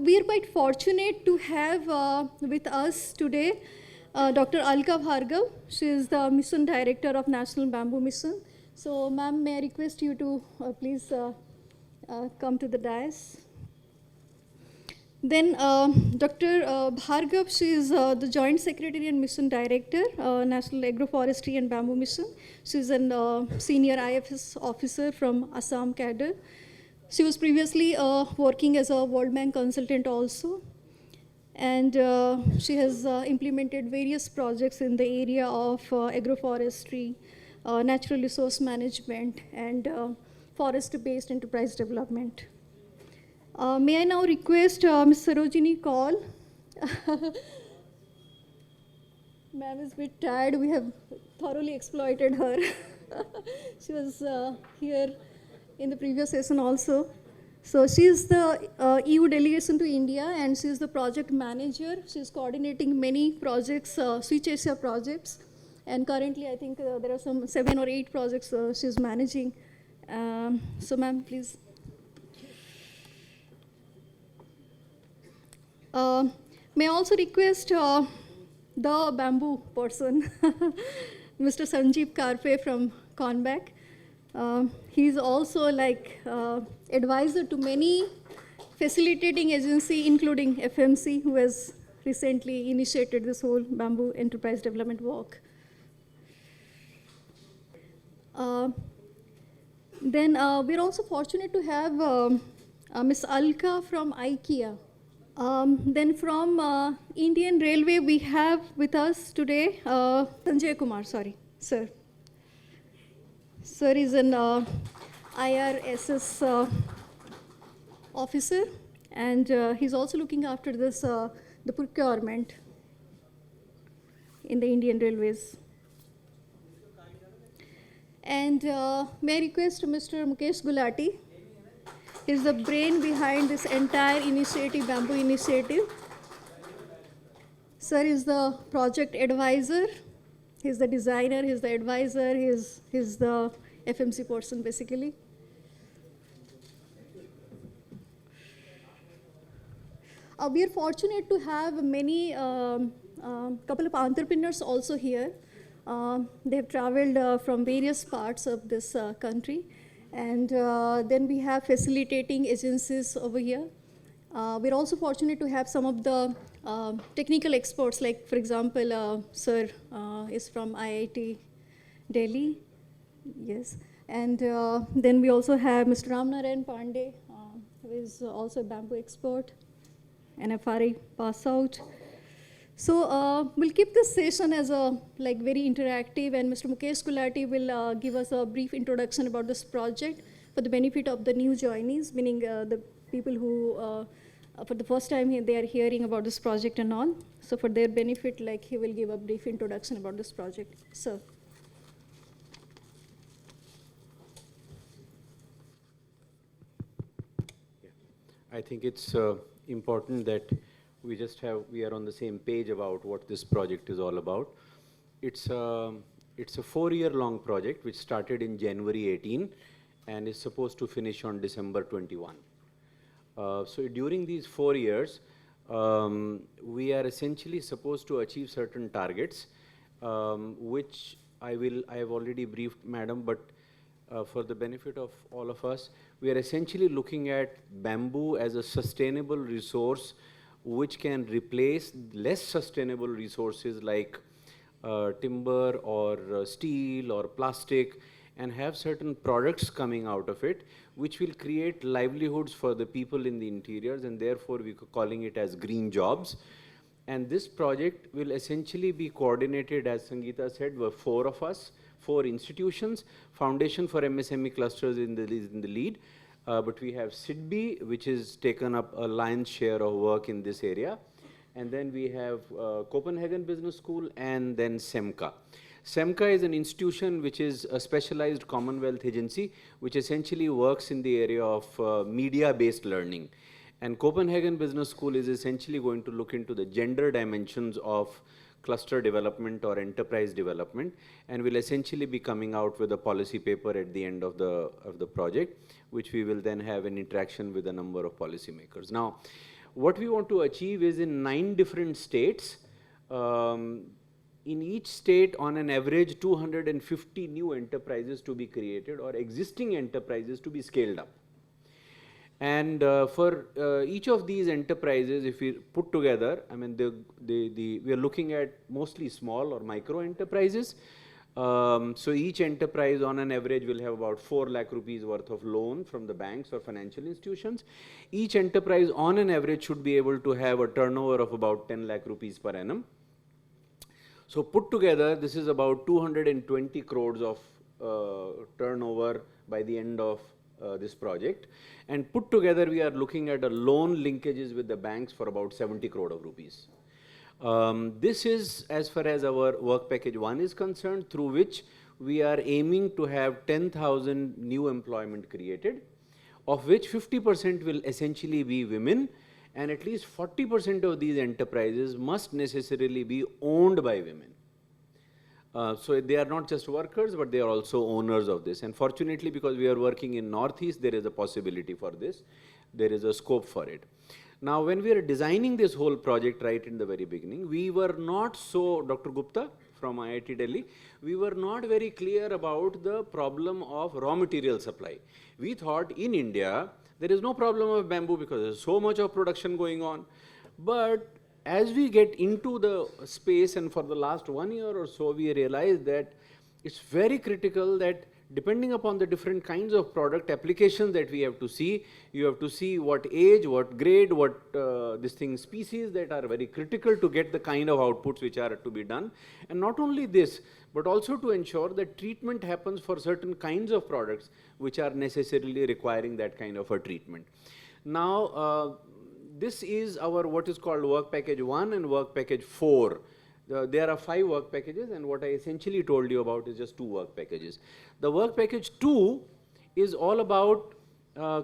We are quite fortunate to have with us today Dr. Alka Bhargav. She is the Mission Director of National Bamboo Mission. So, ma'am, may I request you to please come to the dais. Then Dr. Bhargav, she is the Joint Secretary and Mission Director, National Agroforestry and Bamboo Mission. She is a senior IFS officer from Assam cadre. She was previously working as a World Bank consultant also. And she has implemented various projects in the area of agroforestry, natural resource management, and forest-based enterprise development. May I now request Ms. Sarojini Kaul. Ma'am is a bit tired. We have thoroughly exploited her. She was here in the previous session also. So she is the EU delegation to India, and she is the project manager. She is coordinating many projects, Switch Asia projects. And currently, I think there are some 7 or 8 projects she is managing. So ma'am, please. May I also request the bamboo person, Mr. Sanjeev Karpe from Convac. He's also like advisor to many facilitating agency, including FMC, who has recently initiated this whole bamboo enterprise development work. Then we're also fortunate to have Ms. Alka from IKEA. Then from Indian Railway, we have with us today Sanjay Kumar, sir. Sir is an IRSS officer, and he's also looking after this, the procurement in the Indian Railways. And may I request Mr. Mukesh Gulati. He's the brain behind this entire initiative, bamboo initiative. Sir is the project advisor. He's the designer, he's the advisor, he's the FMC person basically. We are fortunate to have many, couple of entrepreneurs also here. They have traveled from various parts of this country. And then we have facilitating agencies over here. We're also fortunate to have some of the technical experts, like for example, sir is from IIT Delhi, yes. And then we also have Mr. Ramnarayan Pandey, who is also a bamboo expert, an FRA pass out. So we'll keep this session as a very interactive, and Mr. Mukesh Gulati will give us a brief introduction about this project for the benefit of the new joinees, meaning the people who for the first time they are hearing about this project and all. So for their benefit, he will give a brief introduction about this project. Sir. Yeah. I think it's important that we are on the same page about what this project is all about. It's a 4-year-long project which started in January 18 and is supposed to finish on December 21. So during these 4 years, we are essentially supposed to achieve certain targets, which I have already briefed Madam, but for the benefit of all of us, we are essentially looking at bamboo as a sustainable resource which can replace less sustainable resources like timber or steel or plastic, and have certain products coming out of it which will create livelihoods for the people in the interiors, and therefore we are calling it as green jobs. And this project will essentially be coordinated, as Sangeeta said, were 4 of us, 4 institutions. Foundation for MSME Clusters is in the lead. But we have SIDBI, which has taken up a lion's share of work in this area. And then we have Copenhagen Business School, and then SEMCA. SEMCA is an institution which is a specialized Commonwealth agency, which essentially works in the area of media-based learning. And Copenhagen Business School is essentially going to look into the gender dimensions of cluster development or enterprise development, and will essentially be coming out with a policy paper at the end of the project, which we will then have an interaction with a number of policymakers. Now, What we want to achieve is in 9 different states, in each state on an average 250 new enterprises to be created or existing enterprises to be scaled up. And for each of these enterprises, if we put together, I mean, we are looking at mostly small or micro enterprises. So each enterprise on an average will have about 4 lakh rupees worth of loan from the banks or financial institutions. Each enterprise on an average should be able to have a turnover of about 10 lakh rupees per annum. So put together, this is about 220 crores of turnover by the end of this project. And put together, we are looking at a loan linkages with the banks for about 70 crore of rupees. This is as far as our work package 1 is concerned, through which we are aiming to have 10,000 new employment created, of which 50% will essentially be women, and at least 40% of these enterprises must necessarily be owned by women. So they are not just workers, but they are also owners of this. And fortunately, because we are working in Northeast, there is a possibility for this. There is a scope for it. Now, when we are designing this whole project right in the very beginning, we were not so, Dr. Gupta from IIT Delhi, we were not very clear about the problem of raw material supply. We thought in India, there is no problem of bamboo because there is so much of production going on. But as we get into the space, and for the last 1 year or so, we realized that it's very critical that depending upon the different kinds of product applications that we have to see, you have to see what age, what grade, what species that are very critical to get the kind of outputs which are to be done. And not only this, but also to ensure that treatment happens for certain kinds of products which are necessarily requiring that kind of a treatment. Now, this is our what is called work package 1 and work package 4. There are 5 work packages, and what I essentially told you about is just 2 work packages. The work package 2 is all about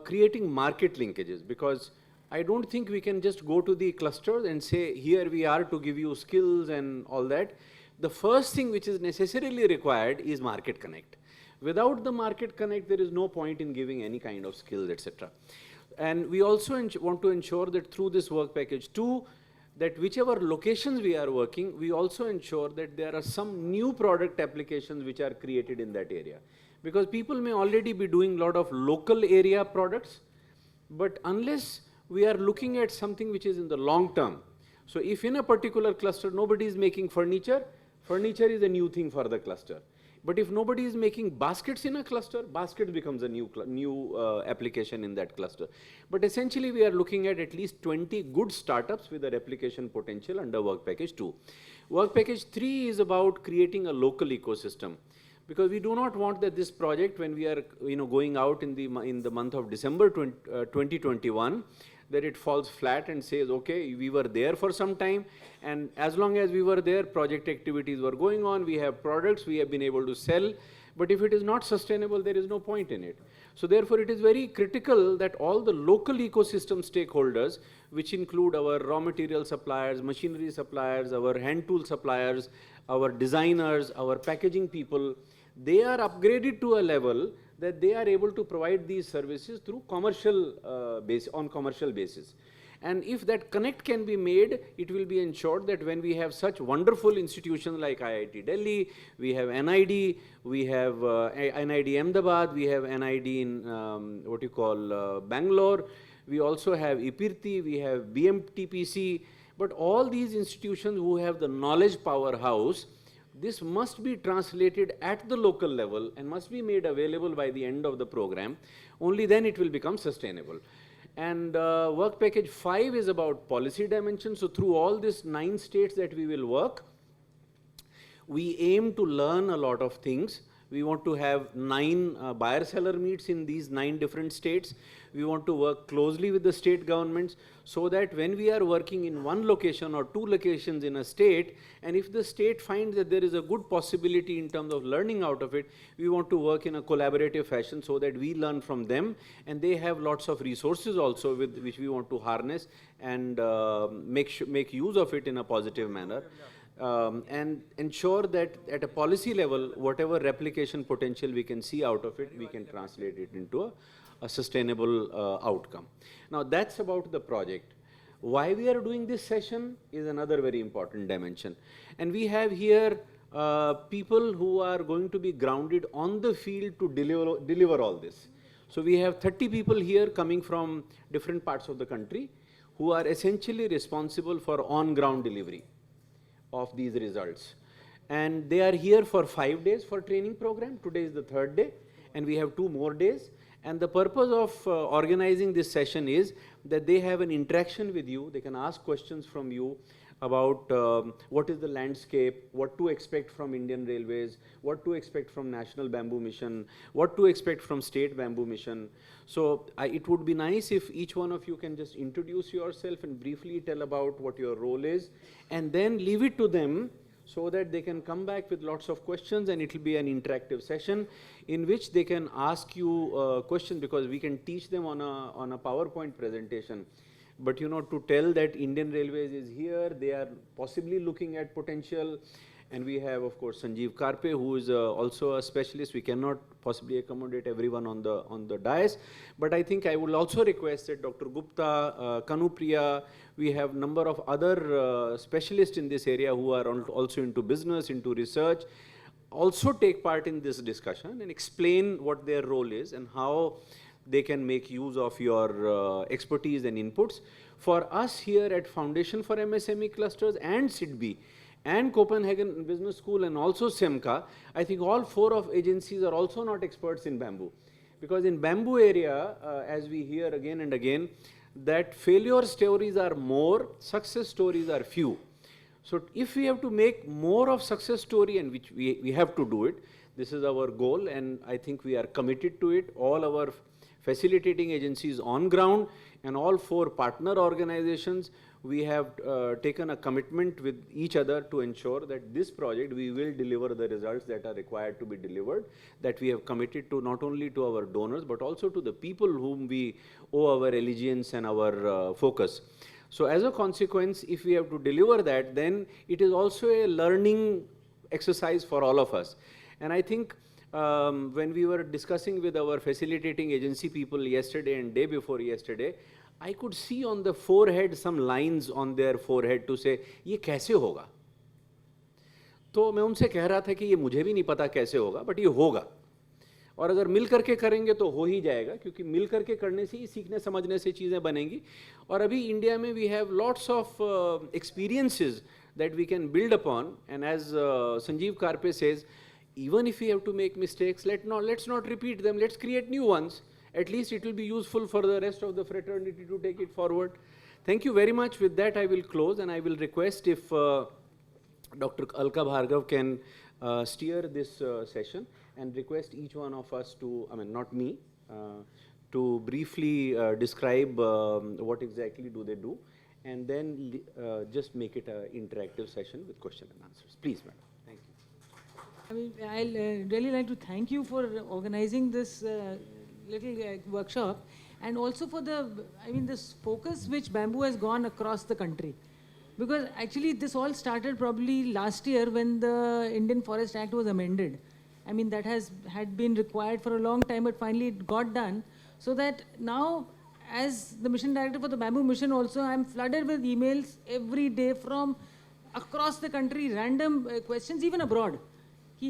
creating market linkages, because I don't think we can just go to the clusters and say, here we are to give you skills and all that. The first thing which is necessarily required is market connect. Without the market connect, there is no point in giving any kind of skills, etc. And we also want to ensure that through this work package 2, that whichever locations we are working, we also ensure that there are some new product applications which are created in that area. Because people may already be doing a lot of local area products, but unless we are looking at something which is in the long term. So if in a particular cluster nobody is making furniture, furniture is a new thing for the cluster. But if nobody is making baskets in a cluster, basket becomes a new application in that cluster. But essentially, we are looking at least 20 good startups with a replication potential under work package 2. Work package 3 is about creating a local ecosystem, because we do not want that this project, when we are going out in the month of December 2021, that it falls flat and says, okay, we were there for some time, and as long as we were there, project activities were going on, we have products, we have been able to sell, but if it is not sustainable, there is no point in it. So therefore, it is very critical that all the local ecosystem stakeholders, which include our raw material suppliers, machinery suppliers, our hand tool suppliers, our designers, our packaging people, they are upgraded to a level that they are able to provide these services through commercial basis. And if that connect can be made, it will be ensured that when we have such wonderful institutions like IIT Delhi, we have NID, we have NID Ahmedabad, we have NID in Bangalore, we also have IPIRTI, we have BMTPC, but all these institutions who have the knowledge powerhouse, this must be translated at the local level and must be made available by the end of the program. Only then it will become sustainable. And work package 5 is about policy dimension. So through all these 9 states that we will work, we aim to learn a lot of things. We want to have 9 buyer-seller meets in these 9 different states. We want to work closely with the state governments so that when we are working in one location or 2 locations in a state, and if the state finds that there is a good possibility in terms of learning out of it, we want to work in a collaborative fashion so that we learn from them, and they have lots of resources also with which we want to harness and make use of it in a positive manner. And ensure that at a policy level, whatever replication potential we can see out of it, we can translate it into a sustainable outcome. Now, that's about the project. Why we are doing this session is another very important dimension. And we have here people who are going to be grounded on the field to deliver all this. So we have 30 people here coming from different parts of the country who are essentially responsible for on-ground delivery of these results. And they are here for 5 days for training program. Today is the 3rd day, and we have 2 more days. And the purpose of organizing this session is that they have an interaction with you. They can ask questions from you about what is the landscape, what to expect from Indian Railways, what to expect from National Bamboo Mission, what to expect from State Bamboo Mission. So it would be nice if each one of you can just introduce yourself and briefly tell about what your role is, and then leave it to them so that they can come back with lots of questions, and it will be an interactive session in which they can ask you questions, because we can teach them on a PowerPoint presentation. But you know, to tell that Indian Railways is here, they are possibly looking at potential. And we have, of course, Sanjeev Karpe, who is also a specialist. We cannot possibly accommodate everyone on the dais. But I think I would also request that Dr. Gupta, Kanupriya, we have number of other specialists in this area who are also into business, into research, also take part in this discussion and explain what their role is and how they can make use of your expertise and inputs. For us here at Foundation for MSME Clusters and SIDBI and Copenhagen Business School and also SEMCA, I think all 4 of agencies are also not experts in bamboo. Because in bamboo area, as we hear again and again, that failure stories are more, success stories are few. So if we have to make more of success story, and which we have to do it, this is our goal, and I think we are committed to it. All our facilitating agencies on ground and all 4 partner organizations, we have taken a commitment with each other to ensure that this project, we will deliver the results that are required to be delivered, that we have committed to not only to our donors, but also to the people whom we owe our allegiance and our focus. So as a consequence, if we have to deliver that, then it is also a learning exercise for all of us. And I think when we were discussing with our facilitating agency people yesterday and day before yesterday, I could see on the forehead some lines on their forehead to say, ये कैसे होगा? तो मैं उनसे कह रहा था कि ये मुझे भी नहीं पता कैसे होगा, but ये होगा. और अगर मिल करके करेंगे तो हो ही जाएगा, क्योंकि मिल करके करने से ही सीखने समझने से चीज़ें बनेंगी. और अभी इंडिया में we have lots of experiences that we can build upon, and as Sanjeev Karpe says, even if we have to make mistakes, let's not repeat them, let's create new ones. At least it will be useful for the rest of the fraternity to take it forward. Thank you very much. With that, I will close, and I will request if Dr. Alka Bhargav can steer this session, and request each one of us to, I mean, not me, to briefly describe what exactly do they do, and then just make it an interactive session with question and answers. Please, madam. Thank you. I mean, I'll really like to thank you for organizing this little workshop, and also for the, I mean, this focus which bamboo has gone across the country. Because actually this all started probably last year when the Indian Forest Act was amended. I mean, that had been required for a long time, but finally it got done. So that now, as the mission director for the Bamboo Mission also, I'm flooded with emails every day from across the country, random questions, even abroad.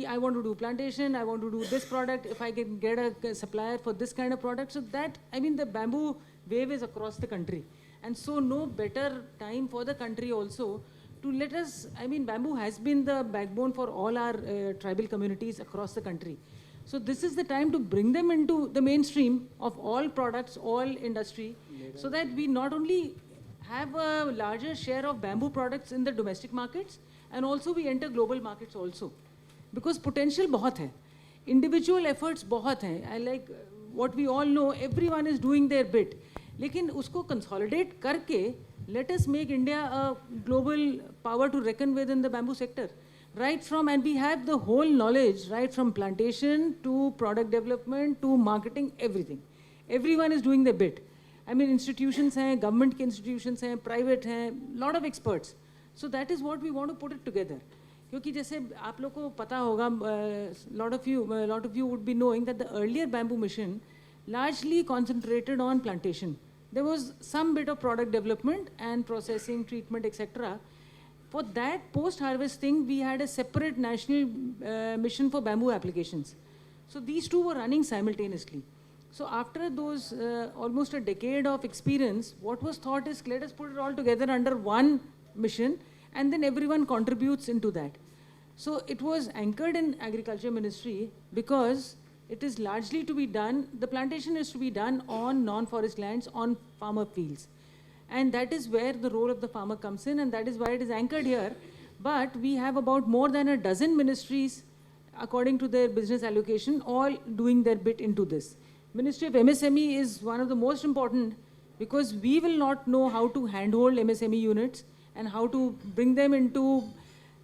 I want to do plantation, I want to do this product, if I can get a supplier for this kind of product. So that, I mean, the bamboo wave is across the country. And so no better time for the country also to let us, I mean, bamboo has been the backbone for all our tribal communities across the country. So this is the time to bring them into the mainstream of all products, all industry, so that we not only have a larger share of bamboo products in the domestic markets, and also we enter global markets also. Because potential बहुत है, individual efforts बहुत हैं. I like what we all know, everyone is doing their bit. लेकिन उसको consolidate करके, let us make India a global power to reckon with in the bamboo sector. Right from, and we have the whole knowledge, right from plantation to product development to marketing, everything. Everyone is doing their bit. I mean, institutions हैं, government के institutions हैं, private हैं, lot of experts. So that is what we want to put it together. क्योंकि जैसे आप लोग को पता होगा, lot of you would be knowing that the earlier bamboo mission largely concentrated on plantation. there was some bit of product development and processing, treatment, etc. For that post-harvest thing, we had a separate national mission for bamboo applications. So these two were running simultaneously. So after those almost a decade of experience, what was thought is, let us put it all together under one mission, and then everyone contributes into that. So it was anchored in Agriculture Ministry because it is largely to be done, the plantation is to be done on non-forest lands, on farmer fields. And that is where the role of the farmer comes in, and that is why it is anchored here. But we have about more than a dozen ministries, according to their business allocation, all doing their bit into this. Ministry of MSME is one of the most important, because we will not know how to handhold MSME units and how to bring them into,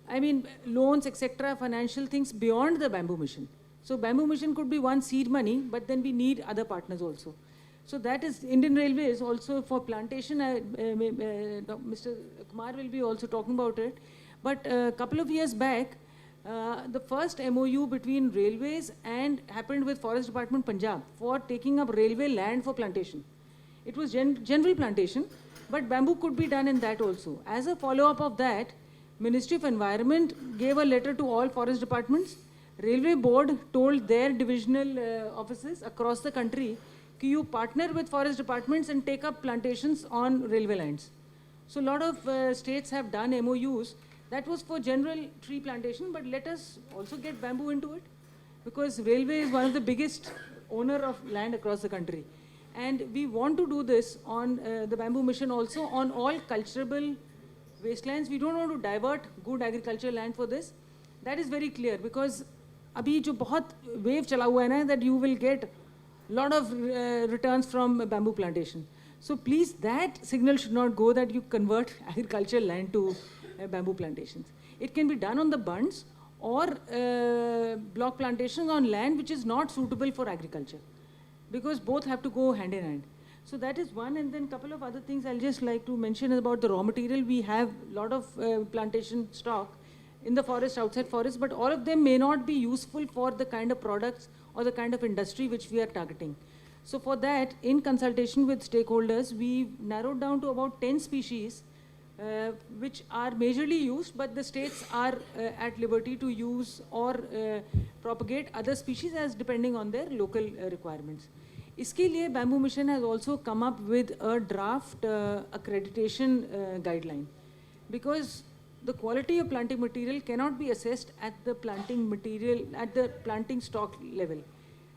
I mean, loans, etc., financial things beyond the bamboo mission. So bamboo mission could be one seed money, but then we need other partners also. So that is Indian Railways also for plantation. Mr. Kumar will be also talking about it. But a couple of years back, the first MOU between railways and happened with Forest Department Punjab for taking up railway land for plantation. It was general plantation, but bamboo could be done in that also. As a follow-up of that, Ministry of Environment gave a letter to all forest departments. Railway Board told their divisional offices across the country, you partner with forest departments and take up plantations on railway lands. So a lot of states have done MOUs. That was for general tree plantation, but let us also get bamboo into it, because railway is one of the biggest owner of land across the country. And we want to do this on the bamboo mission also on all cultivable wastelands. We don't want to divert good agricultural land for this. That is very clear, because abhi jo bahut wave chala hua hai na, that you will get lot of returns from bamboo plantation. So please, that signal should not go that you convert agricultural land to bamboo plantations. It can be done on the bunds or block plantations on land which is not suitable for agriculture, because both have to go hand in hand. So that is one, and then couple of other things I'll just like to mention about the raw material. We have a lot of plantation stock in the forest, outside forest, but all of them may not be useful for the kind of products or the kind of industry which we are targeting. So for that, in consultation with stakeholders, we narrowed down to about 10 species which are majorly used, but the states are at liberty to use or propagate other species as depending on their local requirements. Iske liye Bamboo Mission has also come up with a draft accreditation guideline, because the quality of planting material cannot be assessed at the planting material, at the planting stock level.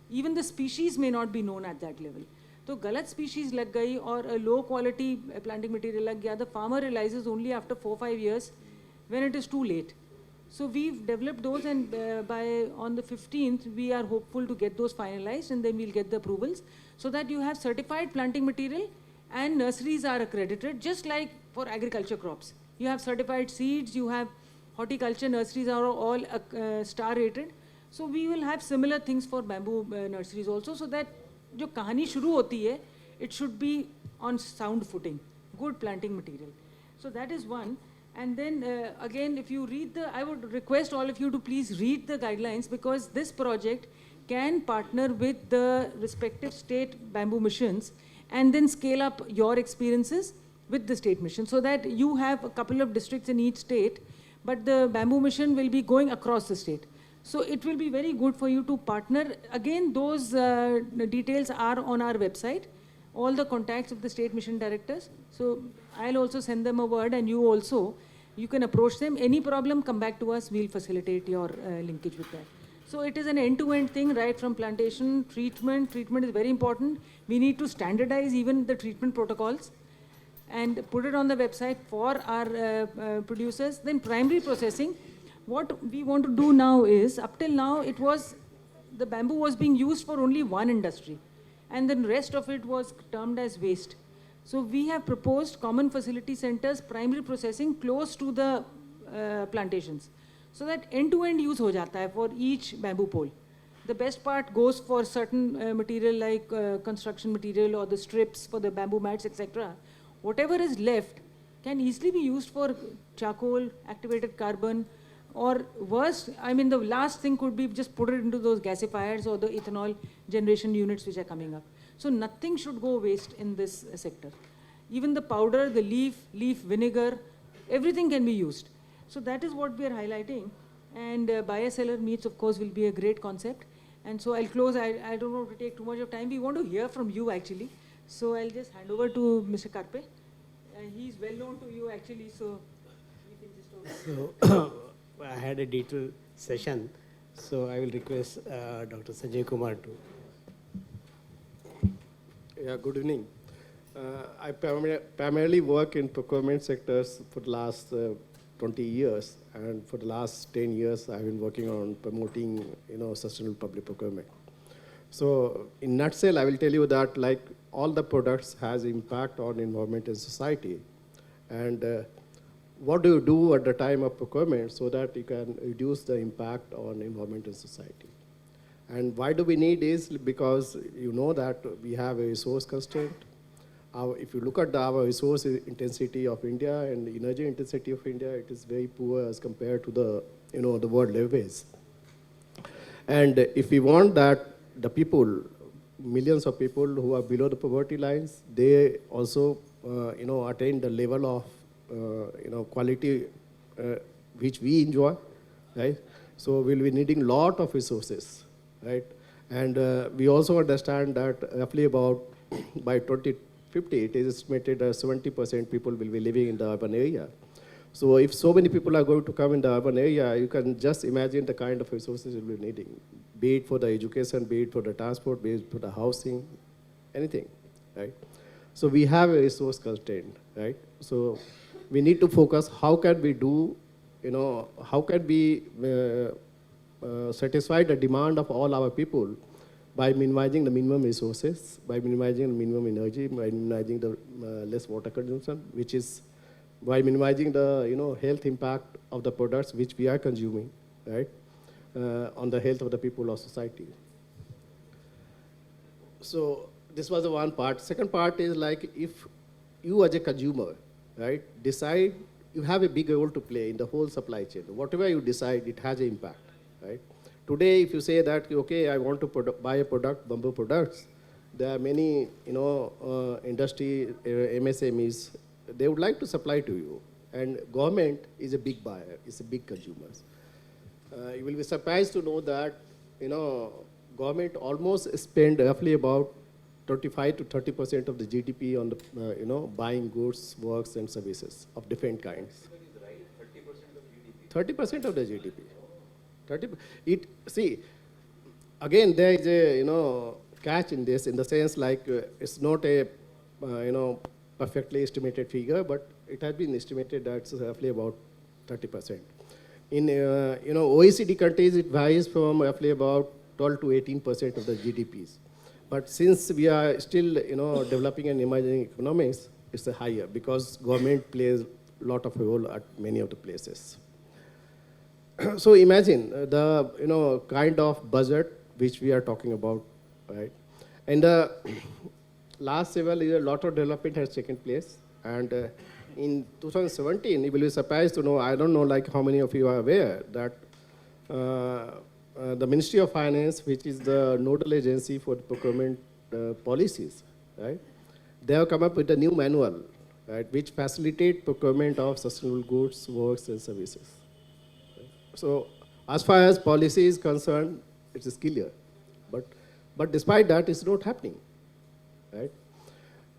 Even the species may not be known at that level. So galat species lag gayi or a low quality planting material lag gaya, the farmer realizes only after 4-5 years when it is too late. So we've developed those, and on the 15th, we are hopeful to get those finalized, and then we'll get the approvals, so that you have certified planting material and nurseries are accredited, just like for agriculture crops. You have certified seeds, you have horticulture nurseries are all star rated. So we will have similar things for bamboo nurseries also, so that jo kahani shuru hoti hai, it should be on sound footing, good planting material. So that is one. And then again, if you read I would request all of you to please read the guidelines, because this project can partner with the respective state bamboo missions and then scale up your experiences with the state mission, so that you have a couple of districts in each state, but the bamboo mission will be going across the state. So it will be very good for you to partner. Again, those details are on our website, all the contacts of the state mission directors. So I'll also send them a word, and you also, you can approach them. Any problem, come back to us, we'll facilitate your linkage with that. So it is an end-to-end thing, right from plantation, treatment. Treatment is very important. We need to standardize even the treatment protocols and put it on the website for our producers. Then primary processing. What we want to do now is, up till now, the bamboo was being used for only one industry, and then rest of it was termed as waste. So we have proposed common facility centers, primary processing close to the plantations, so that end-to-end use ho jata hai for each bamboo pole. The best part goes for certain material like construction material or the strips for the bamboo mats, etc. Whatever is left can easily be used for charcoal, activated carbon, or worst, I mean, the last thing could be just put it into those gasifiers or the ethanol generation units which are coming up. So nothing should go waste in this sector. Even the powder, the leaf vinegar, everything can be used. So that is what we are highlighting. And buyer-seller meets, of course, will be a great concept. And so I'll close. I don't want to take too much of time. We want to hear from you, actually. So I'll just hand over to Mr. Karpe. He's well known to you, actually, so you can just talk. So I had a detailed session, so I will request Dr. Sanjay Kumar to. Yeah, good evening. I primarily work in procurement sectors for the last 20 years, and for the last 10 years, I've been working on promoting, sustainable public procurement. So, in nutshell, I will tell you that like all the products has impact on environment and society, and what do you do at the time of procurement so that you can reduce the impact on environment and society? And why do we need is because you know that we have a resource constraint. If you look at our resource intensity of India and the energy intensity of India, it is very poor as compared to the, the world average. And if we want that the people, millions of people who are below the poverty lines, they also, attain the level of, quality which we enjoy, right? So we'll be needing a lot of resources, right? And we also understand that roughly about by 2050, it is estimated that 70% people will be living in the urban area. So if so many people are going to come in the urban area, you can just imagine the kind of resources you'll be needing, be it for the education, be it for the transport, be it for the housing, anything, right? So we have a resource constraint, right? So we need to focus how can we do, how can we satisfy the demand of all our people by minimizing the minimum resources, by minimizing the minimum energy, by minimizing the less water consumption, which is by minimizing the health impact of the products which we are consuming, right, on the health of the people or society. So this was the one part. Second part is like if you as a consumer, right, decide you have a big role to play in the whole supply chain. Whatever you decide, it has an impact, right? Today, if you say that, okay, I want to buy a product, bamboo products, there are many, industry, MSMEs, they would like to supply to you. And government is a big buyer, is a big consumer. You will be surprised to know that, government almost spend roughly about 25 to 30% of the GDP on the, buying goods, works, and services of different kinds. 30% of the GDP. 30%. See, again, there is a, catch in this, in the sense like it's not a, perfectly estimated figure, but it has been estimated that it's roughly about 30%. In, OECD countries, it varies from roughly about 12 to 18% of the GDPs. But since we are still, developing and emerging economies, it's a higher because government plays a lot of role at many of the places. So imagine the, kind of budget which we are talking about, right? And the last several years, a lot of development has taken place. And in 2017, you will be surprised to know, I don't know like how many of you are aware that the Ministry of Finance, which is the nodal agency for the procurement policies, right? They have come up with a new manual, right, which facilitate procurement of sustainable goods, works, and services. Right? So as far as policy is concerned, it is clear. But despite that, it's not happening, right?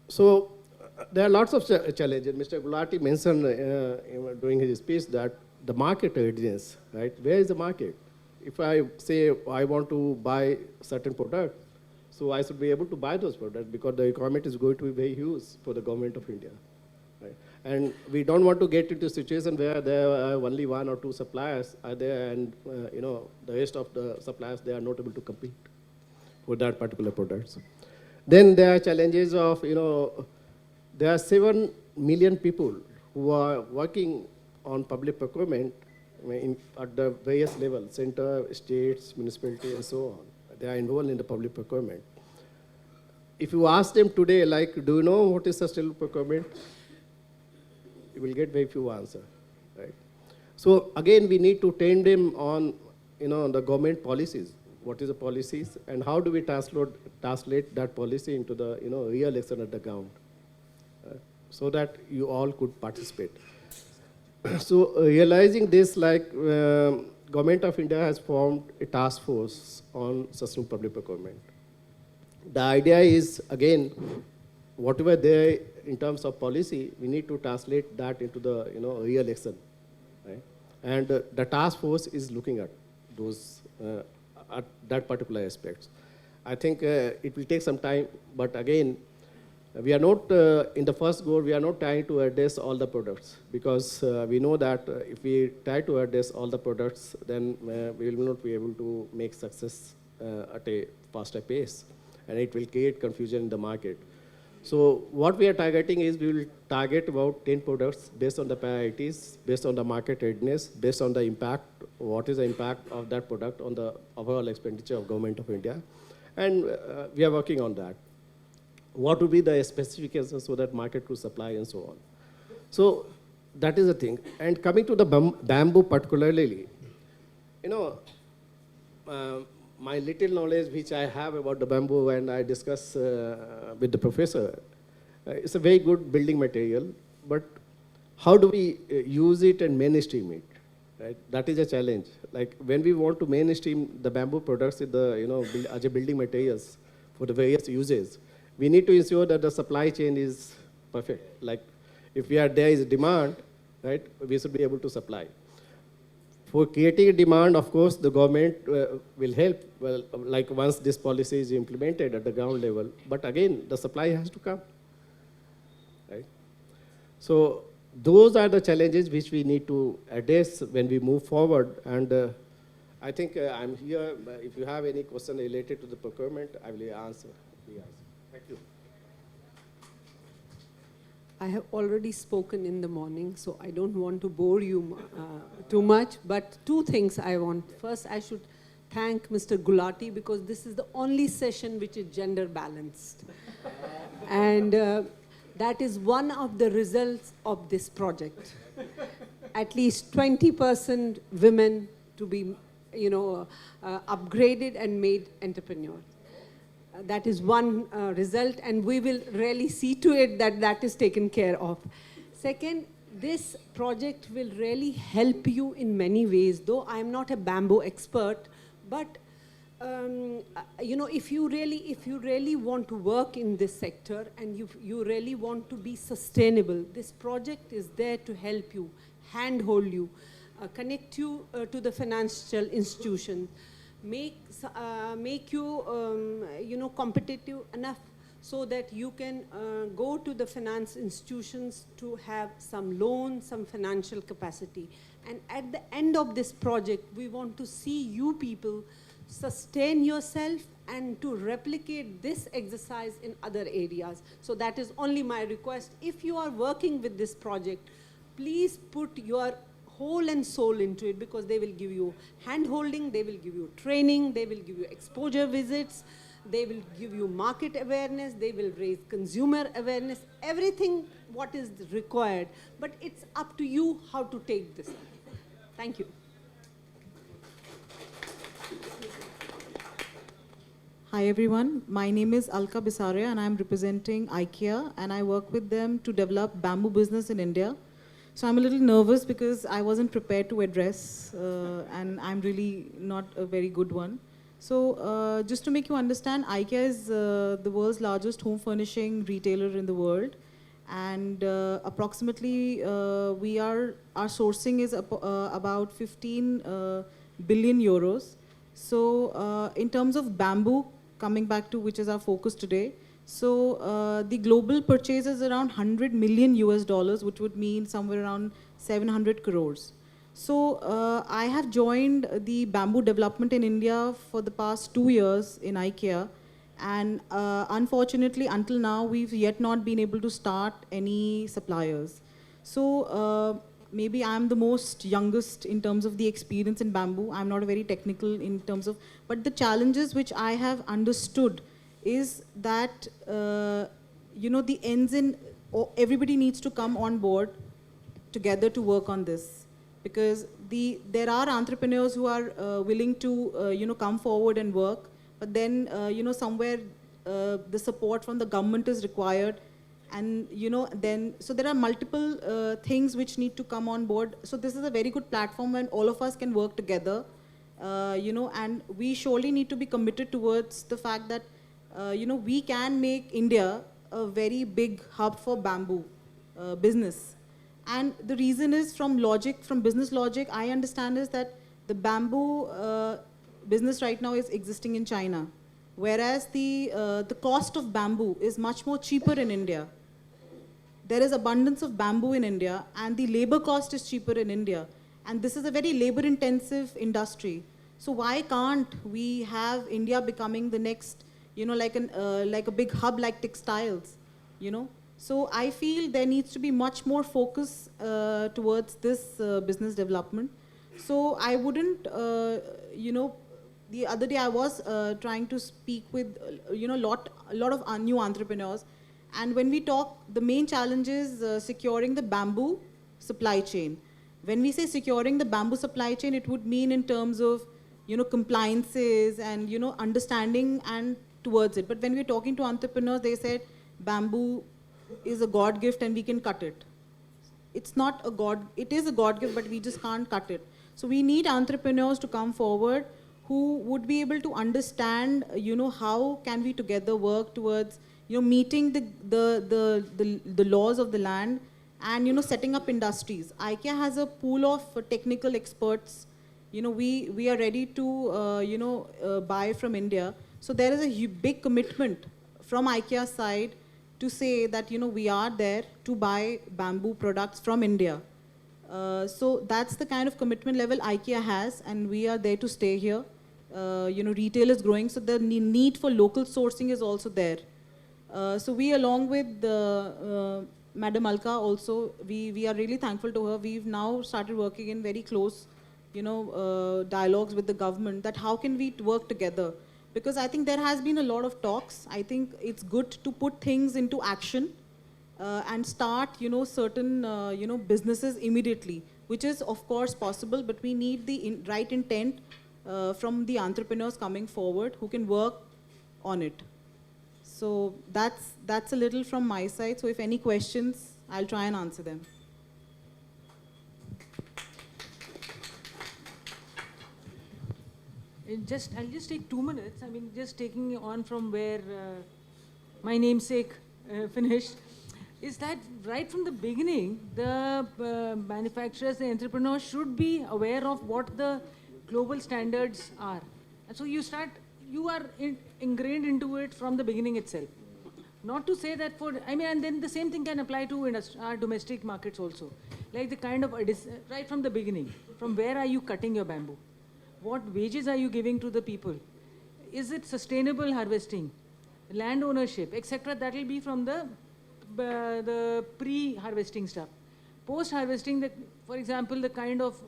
So there are lots of challenges. Mr. Gulati mentioned during his speech that the market readiness, right? Where is the market? If I say I want to buy certain product, so I should be able to buy those products because the requirement is going to be very huge for the government of India. Right? And we don't want to get into a situation where there are only one or two suppliers are there and the rest of the suppliers, they are not able to compete for that particular products. Then there are challenges of, there are 7 million people who are working on public procurement at the various levels, center, states, municipality, and so on. They are involved in the public procurement. If you ask them today, like, do you know what is sustainable procurement? You will get very few answers, right? So again, we need to train them on, the government policies. what is the policies, and how do we translate that policy into the real action at the ground, so that you all could participate. So realizing this, Government of India has formed a task force on sustainable public procurement. The idea is, again, whatever there in terms of policy, we need to translate that into the real action, right? And the task force is looking at those at that particular aspects. I think it will take some time, but again, we are not in the first go. We are not trying to address all the products, because we know that if we try to address all the products, then we will not be able to make success at a faster pace, and it will create confusion in the market. So what we are targeting is, we will target about 10 products based on the priorities, based on the market readiness, based on the impact, what is the impact of that product on the overall expenditure of Government of India. And we are working on that. What would be the specifications so that market could supply and so on. So that is the thing. And coming to the bamboo particularly, my little knowledge which I have about the bamboo, and I discuss with the professor, it's a very good building material, but how do we use it and mainstream it? Right? That is a challenge. Like when we want to mainstream the bamboo products in the, as a building materials for the various uses, we need to ensure that the supply chain is perfect. Like if there is demand, right, we should be able to supply. For creating a demand, of course, the government will help, well, like once this policy is implemented at the ground level. But again, the supply has to come, right? So those are the challenges which we need to address when we move forward. And I think I'm here. If you have any question related to the procurement, I will answer. Thank you. I have already spoken in the morning, so I don't want to bore you too much, but two things I want. First, I should thank Mr. Gulati, because this is the only session which is gender balanced. And that is one of the results of this project. At least 20% women to be, upgraded and made entrepreneurs. That is one result, and we will really see to it that that is taken care of. Second, this project will really help you in many ways, though I am not a bamboo expert, but if you really want to work in this sector and you really want to be sustainable, this project is there to help you, handhold you, connect you to the financial institutions, make you competitive enough so that you can go to the finance institutions to have some loan, some financial capacity. And at the end of this project, we want to see you people sustain yourself and to replicate this exercise in other areas. So that is only my request. If you are working with this project, please put your whole and soul into it, because they will give you hand-holding, they will give you training, they will give you exposure visits, they will give you market awareness, they will raise consumer awareness, everything what is required. But it's up to you how to take this. Thank you. Hi everyone, my name is Alka Bisaria and I'm representing IKEA, and I work with them to develop bamboo business in India. So I'm a little nervous because I wasn't prepared to address and I'm really not a very good one. So just to make you understand, IKEA is the world's largest home furnishing retailer in the world, and approximately our sourcing is about 15 billion euros. So in terms of bamboo, coming back to which is our focus today, so the global purchase is around $100 million US, which would mean somewhere around 700 crores. So I have joined the bamboo development in India for the past 2 years in IKEA, and unfortunately until now we've yet not been able to start any suppliers. So maybe I'm the most youngest in terms of the experience in bamboo. I'm not very technical in terms of, but the challenges which I have understood is that, the ends in, everybody needs to come on board together to work on this. because there are entrepreneurs who are willing to come forward and work, but then somewhere the support from the government is required, and then so there are multiple things which need to come on board. So this is a very good platform when all of us can work together, and we surely need to be committed towards the fact that we can make India a very big hub for bamboo business. And the reason is from business logic, I understand is that the bamboo business right now is existing in China, whereas the cost of bamboo is much more cheaper in India. There is abundance of bamboo in India, and the labor cost is cheaper in India. And this is a very labor-intensive industry. So why can't we have India becoming the next, like a big hub like textiles, So I feel there needs to be much more focus towards this business development. So I wouldn't, the other day I was trying to speak with, a lot of new entrepreneurs. And when we talk, the main challenge is securing the bamboo supply chain. When we say securing the bamboo supply chain, it would mean in terms of, compliances and, understanding and towards it. But when we're talking to entrepreneurs, they said bamboo is a God gift and we can cut it. It's not a God, it is a God gift, but we just can't cut it. So we need entrepreneurs to come forward who would be able to understand, how can we together work towards, meeting the laws of the land and, setting up industries. IKEA has a pool of technical experts. We are ready to, buy from India. So there is a big commitment from IKEA's side to say that, we are there to buy bamboo products from India. So that's the kind of commitment level IKEA has, and we are there to stay here. Retail is growing, so the need for local sourcing is also there. So we, along with Madam Alka also, we are really thankful to her. We've now started working in very close, dialogues with the government that how can we work together? Because I think there has been a lot of talks. I think it's good to put things into action and start, certain, businesses immediately, which is of course possible, but we need the right intent from the entrepreneurs coming forward who can work on it. So that's a little from my side. So if any questions, I'll try and answer them. I'll just take 2 minutes. I mean, just taking on from where my namesake finished, is that right from the beginning, the manufacturers, the entrepreneurs should be aware of what the global standards are. And so you are ingrained into it from the beginning itself. Not to say that and then the same thing can apply to our domestic markets also. Like the kind of, right from the beginning, from where are you cutting your bamboo? What wages are you giving to the people? Is it sustainable harvesting, land ownership, etc.? That will be from the pre-harvesting stuff. Post-harvesting, for example, the kind of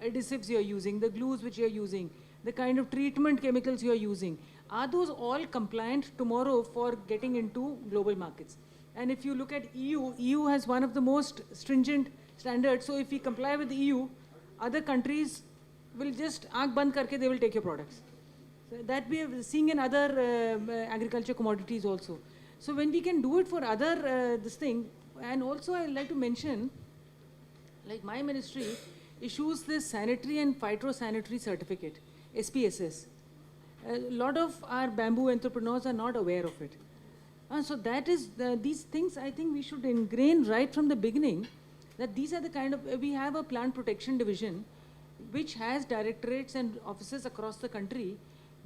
adhesives you're using, the glues which you're using, the kind of treatment chemicals you're using, are those all compliant tomorrow for getting into global markets? And if you look at EU has one of the most stringent standards. So if we comply with the EU, other countries will just aankh band karke, they will take your products. So that we are seeing in other agriculture commodities also. So when we can do it for other this thing, and also I'd like to mention, like my ministry issues this sanitary and phytosanitary certificate, SPSS. A lot of our bamboo entrepreneurs are not aware of it. So that is, these things I think we should ingrain right from the beginning, that these are the kind of, we have a plant protection division which has directorates and offices across the country,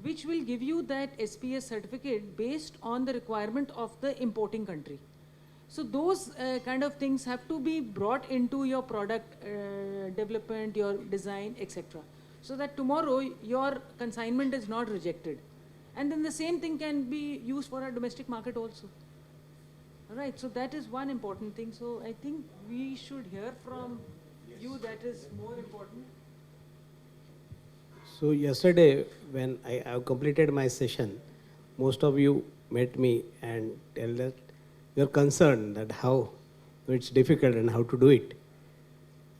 which will give you that SPS certificate based on the requirement of the importing country. So those kind of things have to be brought into your product development, your design, etc. So that tomorrow your consignment is not rejected. And then the same thing can be used for our domestic market also. All right, so that is one important thing. So I think we should hear from you, that is more important. So yesterday, when I have completed my session, most of you met me and tell that you're concerned that how it's difficult and how to do it.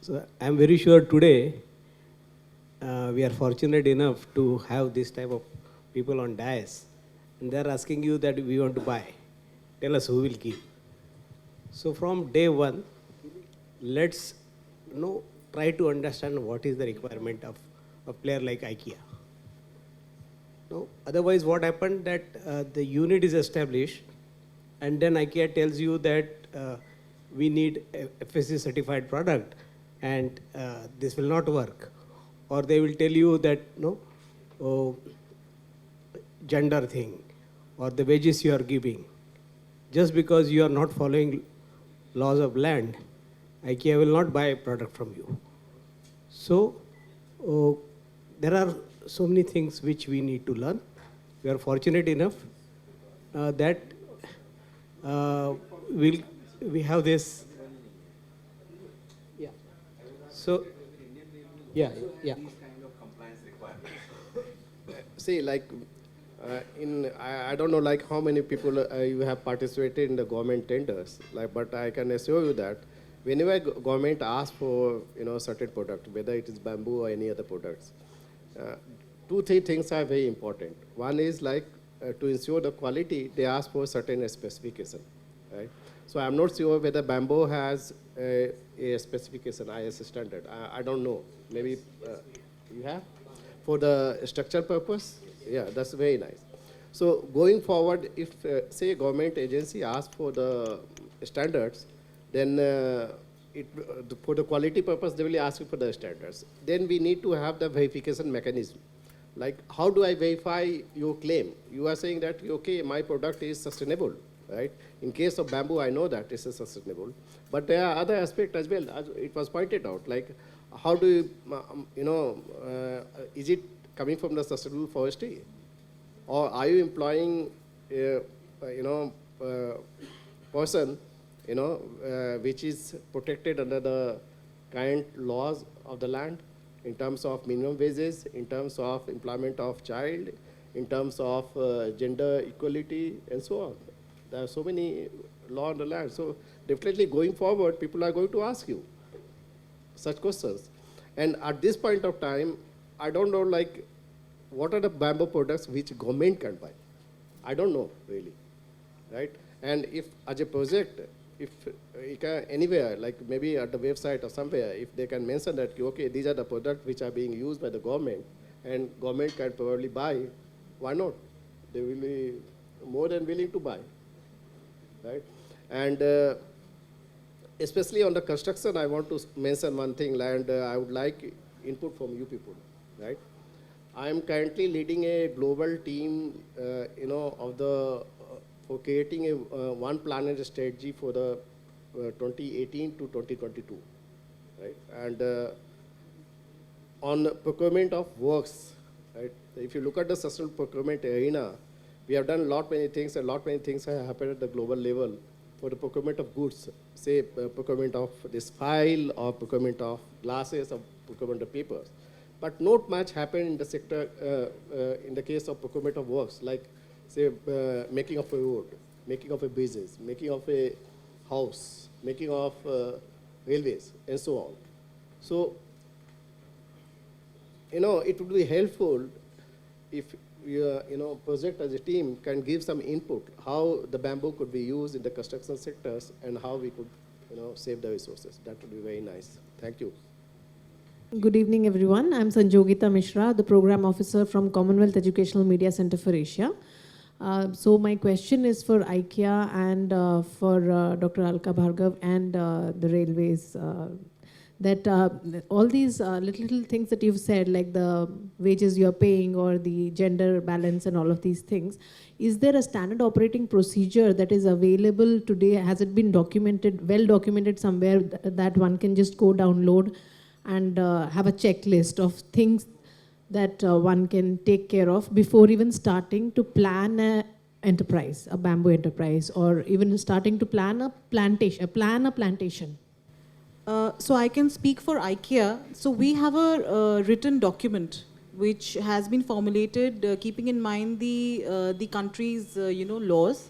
So I'm very sure today we are fortunate enough to have this type of people on dais, and they're asking you that we want to buy. Tell us who will give. So from day one, let's try to understand what is the requirement of a player like IKEA. No, otherwise, what happened that the unit is established, and then IKEA tells you that we need a FSC certified product, and this will not work, or they will tell you that gender thing, or the wages you are giving, just because you are not following laws of land, IKEA will not buy a product from you. So there are so many things which we need to learn. We are fortunate enough that we have this. Yeah. So yeah. See, like, I don't know, like, how many people you have participated in the government tenders, like, but I can assure you that whenever government asks for, certain product, whether it is bamboo or any other products, 2-3 things are very important. One is, like, to ensure the quality, they ask for certain specification, right? So I'm not sure whether bamboo has a specification, IS standard. I don't know. Maybe you have? For the structural purpose? Yeah, that's very nice. So going forward, if, say, government agency asks for the standards, then for the quality purpose, they will ask you for the standards. Then we need to have the verification mechanism. Like, how do I verify your claim? You are saying that, okay, my product is sustainable, right? In case of bamboo, I know that this is sustainable. But there are other aspects as well, as it was pointed out, like, how do you, is it coming from the sustainable forestry? Or are you employing, person, which is protected under the current laws of the land in terms of minimum wages, in terms of employment of child, in terms of gender equality, and so on. There are so many laws on the land. So definitely going forward, people are going to ask you such questions. And at this point of time, I don't know, like, what are the bamboo products which government can buy? I don't know, really, right? And if, as a project, if you can anywhere, like maybe at the website or somewhere, if they can mention that, okay, these are the products which are being used by the government, and government can probably buy, why not? They will be more than willing to buy, right? And especially on the construction, I want to mention one thing, and I would like input from you people, right? I am currently leading a global team, of the for creating a one planet strategy for the 2018 to 2022, right? And on procurement of works, right? If you look at the sustainable procurement arena, we have done many things, and many things have happened at the global level for the procurement of goods, say procurement of this file, or procurement of glasses, or procurement of papers. But not much happened in the sector, in the case of procurement of works, like, say, making of a road, making of a business, making of a house, making of railways, and so on. So, it would be helpful if your project as a team can give some input, how the bamboo could be used in the construction sectors, and how we could, save the resources. That would be very nice. Thank you. Good evening, everyone. I'm Sanjogita Mishra, the Program Officer from Commonwealth Educational Media Center for Asia. So my question is for IKEA and for Dr. Alka Bhargav and the railways. That all these little things that you've said, like the wages you're paying or the gender balance and all of these things, is there a standard operating procedure that is available today? Has it been documented, well documented somewhere that one can just go download and have a checklist of things that one can take care of before even starting to plan a enterprise, a bamboo enterprise, or even starting to plan a plantation? So I can speak for IKEA. So we have a written document which has been formulated keeping in mind the country's laws,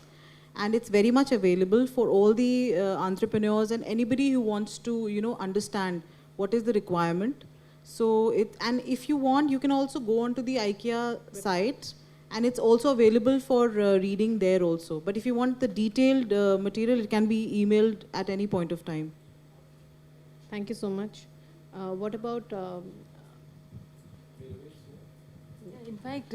and it's very much available for all the entrepreneurs and anybody who wants to understand what is the requirement. So and if you want, you can also go onto the IKEA site, and it's also available for reading there also. But if you want the detailed material, it can be emailed at any point of time. Thank you so much. What about In fact,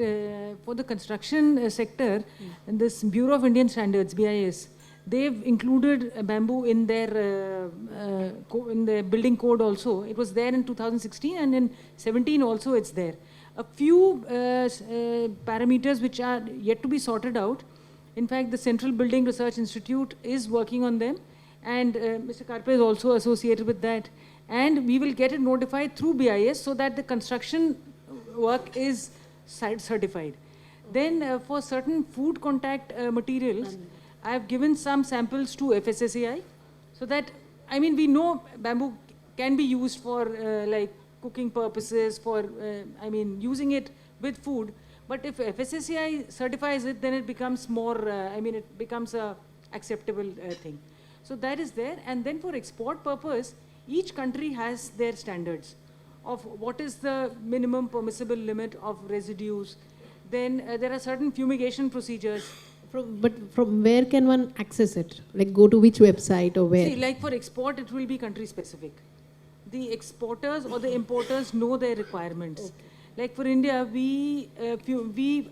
for the construction sector, this Bureau of Indian Standards, BIS, they've included bamboo in their building code also. It was there in 2016, and in 17 also it's there. A few parameters which are yet to be sorted out. In fact, the Central Building Research Institute is working on them, and Mr. Karpe is also associated with that. And we will get it notified through BIS so that the construction work is certified. Then for certain food contact materials, I have given some samples to FSSAI, so that, I mean, we know bamboo can be used for like cooking purposes, for, I mean, using it with food. But if FSSAI certifies it, then it becomes more, I mean, it becomes a acceptable thing. So that is there. And then for export purpose, each country has their standards of what is the minimum permissible limit of residues. Then there are certain fumigation procedures. but from where can one access it? Like go to which website or where? See, like for export, it will be country specific. The exporters or the importers know their requirements. Okay. Like for India, we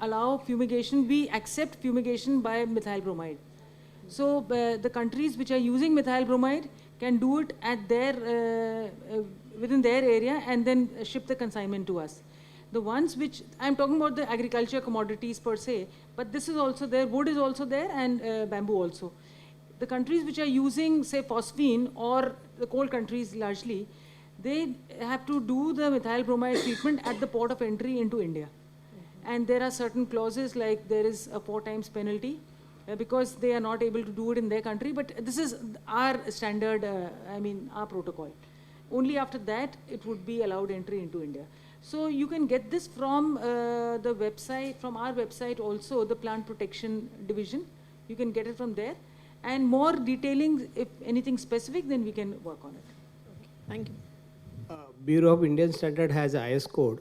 allow fumigation, we accept fumigation by methyl bromide. So the countries which are using methyl bromide can do it at their, within their area, and then ship the consignment to us. The ones which, I'm talking about the agriculture commodities per se, but this is also there, wood is also there, and bamboo also. The countries which are using, say, phosphine, or the coal countries largely, they have to do the methyl bromide treatment at the port of entry into India. And there are certain clauses, like there is a 4 times penalty, because they are not able to do it in their country, but this is our standard, I mean, our protocol. Only after that, it would be allowed entry into India. So you can get this from the website, from our website also, the Plant Protection Division. You can get it from there. And more detailing, if anything specific, then we can work on it. Okay. Thank you. Bureau of Indian Standard has a IS code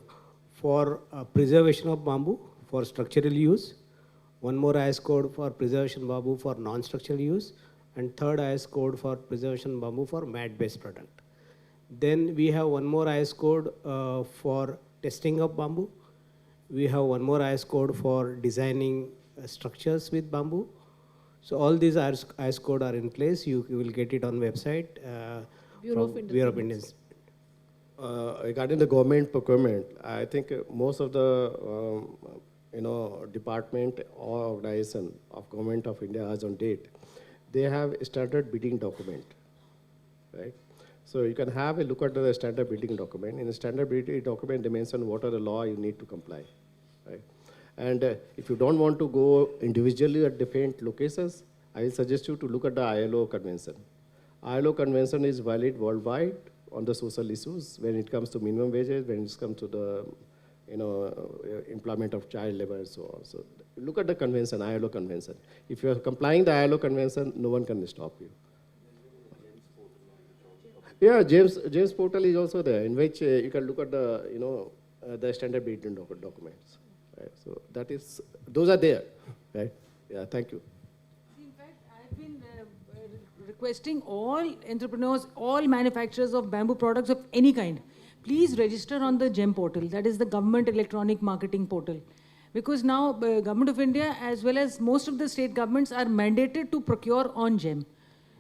for preservation of bamboo for structural use. One more IS code for preservation bamboo for non-structural use. And third IS code for preservation bamboo for mat-based product. Then we have one more IS code for testing of bamboo. We have one more IS code for designing structures with bamboo. So all these IS code are in place. You will get it on website. Bureau of Indian Standards. Regarding the government procurement, I think most of the department or organization of Government of India as on date, they have standard bidding document, right? So you can have a look at the standard bidding document. In the standard bidding document, they mention what are the law you need to comply, right? And if you don't want to go individually at different locations, I will suggest you to look at the ILO convention. ILO convention is valid worldwide on the social issues when it comes to minimum wages, when it comes to the employment of child labor and so on. So look at the convention, ILO convention. If you are complying the ILO convention, no one can stop you. Yeah, James portal is also there, in which you can look at the the standard bidding documents. Right? So that is, those are there, right? Yeah, thank you. In fact, I've been requesting all entrepreneurs, all manufacturers of bamboo products of any kind, please register on the GEM portal, that is the Government Electronic Marketing Portal. Because now Government of India as well as most of the state governments are mandated to procure on GEM.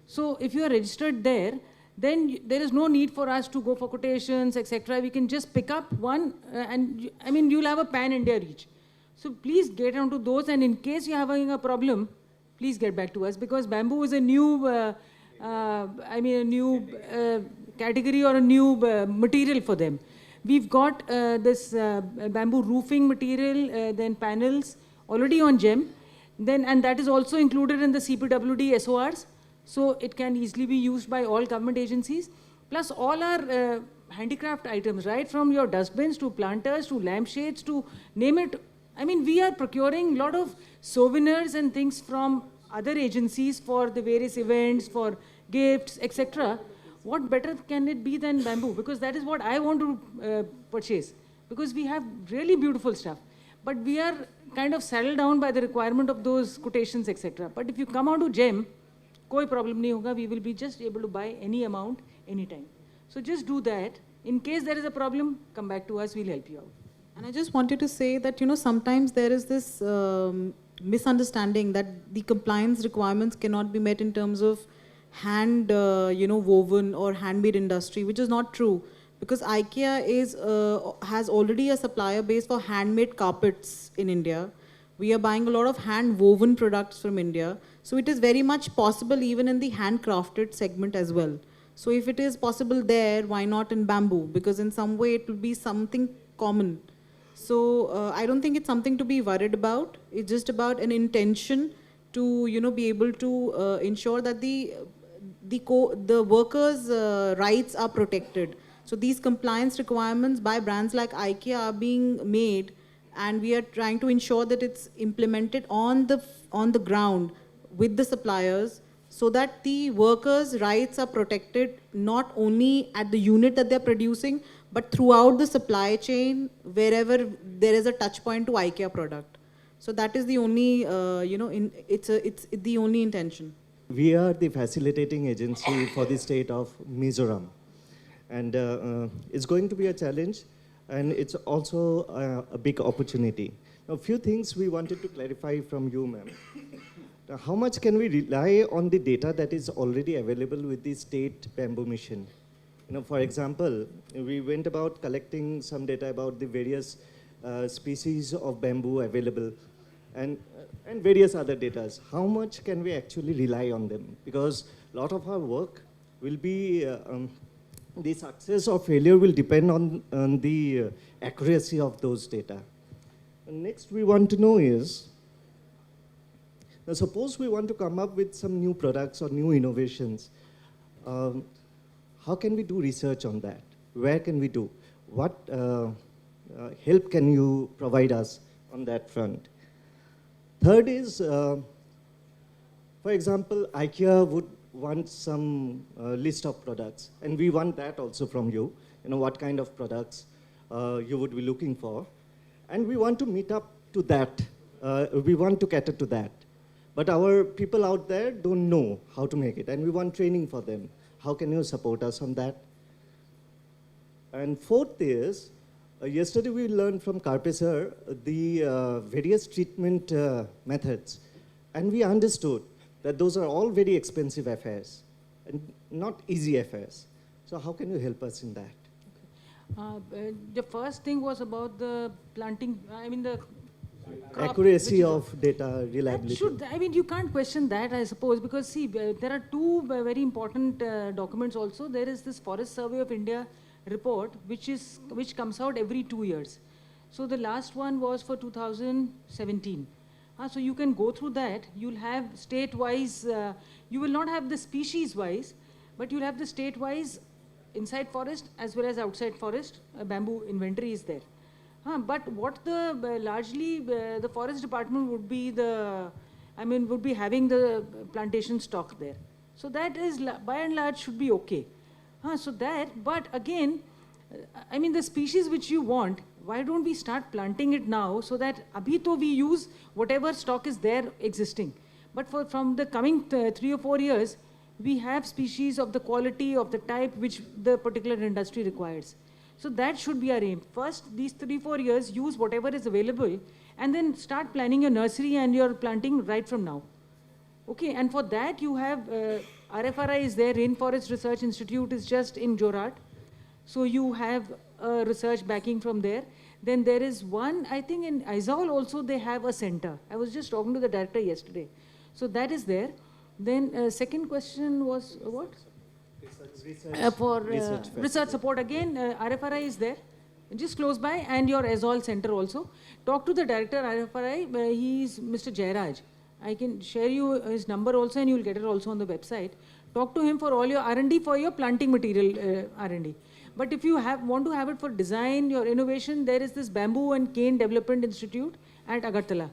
So if you are registered there, then there is no need for us to go for quotations, etc. We can just pick up one and I mean, you'll have a pan-India reach. So please get onto those, and in case you're having a problem, please get back to us, because bamboo is a new, category or a new material for them. We've got this bamboo roofing material, then panels already on GEM, and that is also included in the CPWD SORs. So it can easily be used by all government agencies. Plus all our handicraft items, right from your dustbins to planters to lampshades to name it. I mean, we are procuring a lot of souvenirs and things from other agencies for the various events, for gifts, etc. what better can it be than bamboo? Because that is what I want to purchase. Because we have really beautiful stuff. But we are kind of saddled down by the requirement of those quotations, etc. But if you come on to GEM, koi problem nahi hoga. We will be just able to buy any amount, anytime. So just do that. In case there is a problem, come back to us, we'll help you out. And I just wanted to say that, sometimes there is this misunderstanding that the compliance requirements cannot be met in terms of hand, woven or handmade industry, which is not true. Because IKEA has already a supplier base for handmade carpets in India. We are buying a lot of hand-woven products from India. So it is very much possible even in the handcrafted segment as well. So if it is possible there, why not in bamboo? Because in some way it will be something common. So I don't think it's something to be worried about. It's just about an intention to, be able to ensure that the workers' rights are protected. So these compliance requirements by brands like IKEA are being made, and we are trying to ensure that it's implemented on the ground with the suppliers, so that the workers' rights are protected not only at the unit that they're producing, but throughout the supply chain, wherever there is a touch point to IKEA product. So that is the only, it's the only intention. We are the facilitating agency for the state of Mizoram. And it's going to be a challenge, and it's also a big opportunity. Now, a few things we wanted to clarify from you, ma'am. Now, how much can we rely on the data that is already available with the state bamboo mission? For example, we went about collecting some data about the various species of bamboo available, and various other data. How much can we actually rely on them? Because a lot of our work will be the success or failure will depend on the accuracy of those data. And next we want to know is, now suppose we want to come up with some new products or new innovations. How can we do research on that? Where can we do? What help can you provide us on that front? Third is, for example, IKEA would want some list of products, and we want that also from you. What kind of products you would be looking for, and we want to meet up to that. We want to cater to that, but our people out there don't know how to make it, and we want training for them. How can you support us on that? And fourth is, yesterday we learned from Karpe sir the various treatment methods, and we understood that those are all very expensive affairs and not easy affairs. So how can you help us in that? The first thing was about the planting, the crop, accuracy of data, reliability. You can't question that, I suppose, because see, there are two very important documents also. There is this Forest Survey of India report, which comes out every 2 years. So the last one was for 2017. So you can go through that. You'll have state-wise, you will not have the species-wise, but you'll have the state-wise inside forest as well as outside forest. Bamboo inventory is there. But what largely the forest department would be would be having the plantation stock there. So that is by and large should be okay. But again, the species which you want, why don't we start planting it now, so that abhi to we use whatever stock is there existing. But from the coming 3 or 4 years, we have species of the quality, of the type which the particular industry requires. So that should be our aim. First, these 3-4 years, use whatever is available, and then start planning your nursery and your planting right from now. Okay, and for that you have RFRI is there, Rainforest Research Institute is just in Jorhat. So you have research backing from there. Then there is one, I think in Aizawl also they have a center. I was just talking to the director yesterday. So that is there. Then second question was what? Research support again, RFRI is there, just close by, and your Aizawl center also. Talk to the director RFRI, he is Mr. Jairaj. I can share you his number also, and you will get it also on the website. Talk to him for all your R&D, for your planting material R&D. But if you want to have it for design, your innovation, there is this Bamboo and Cane Development Institute at Agartala.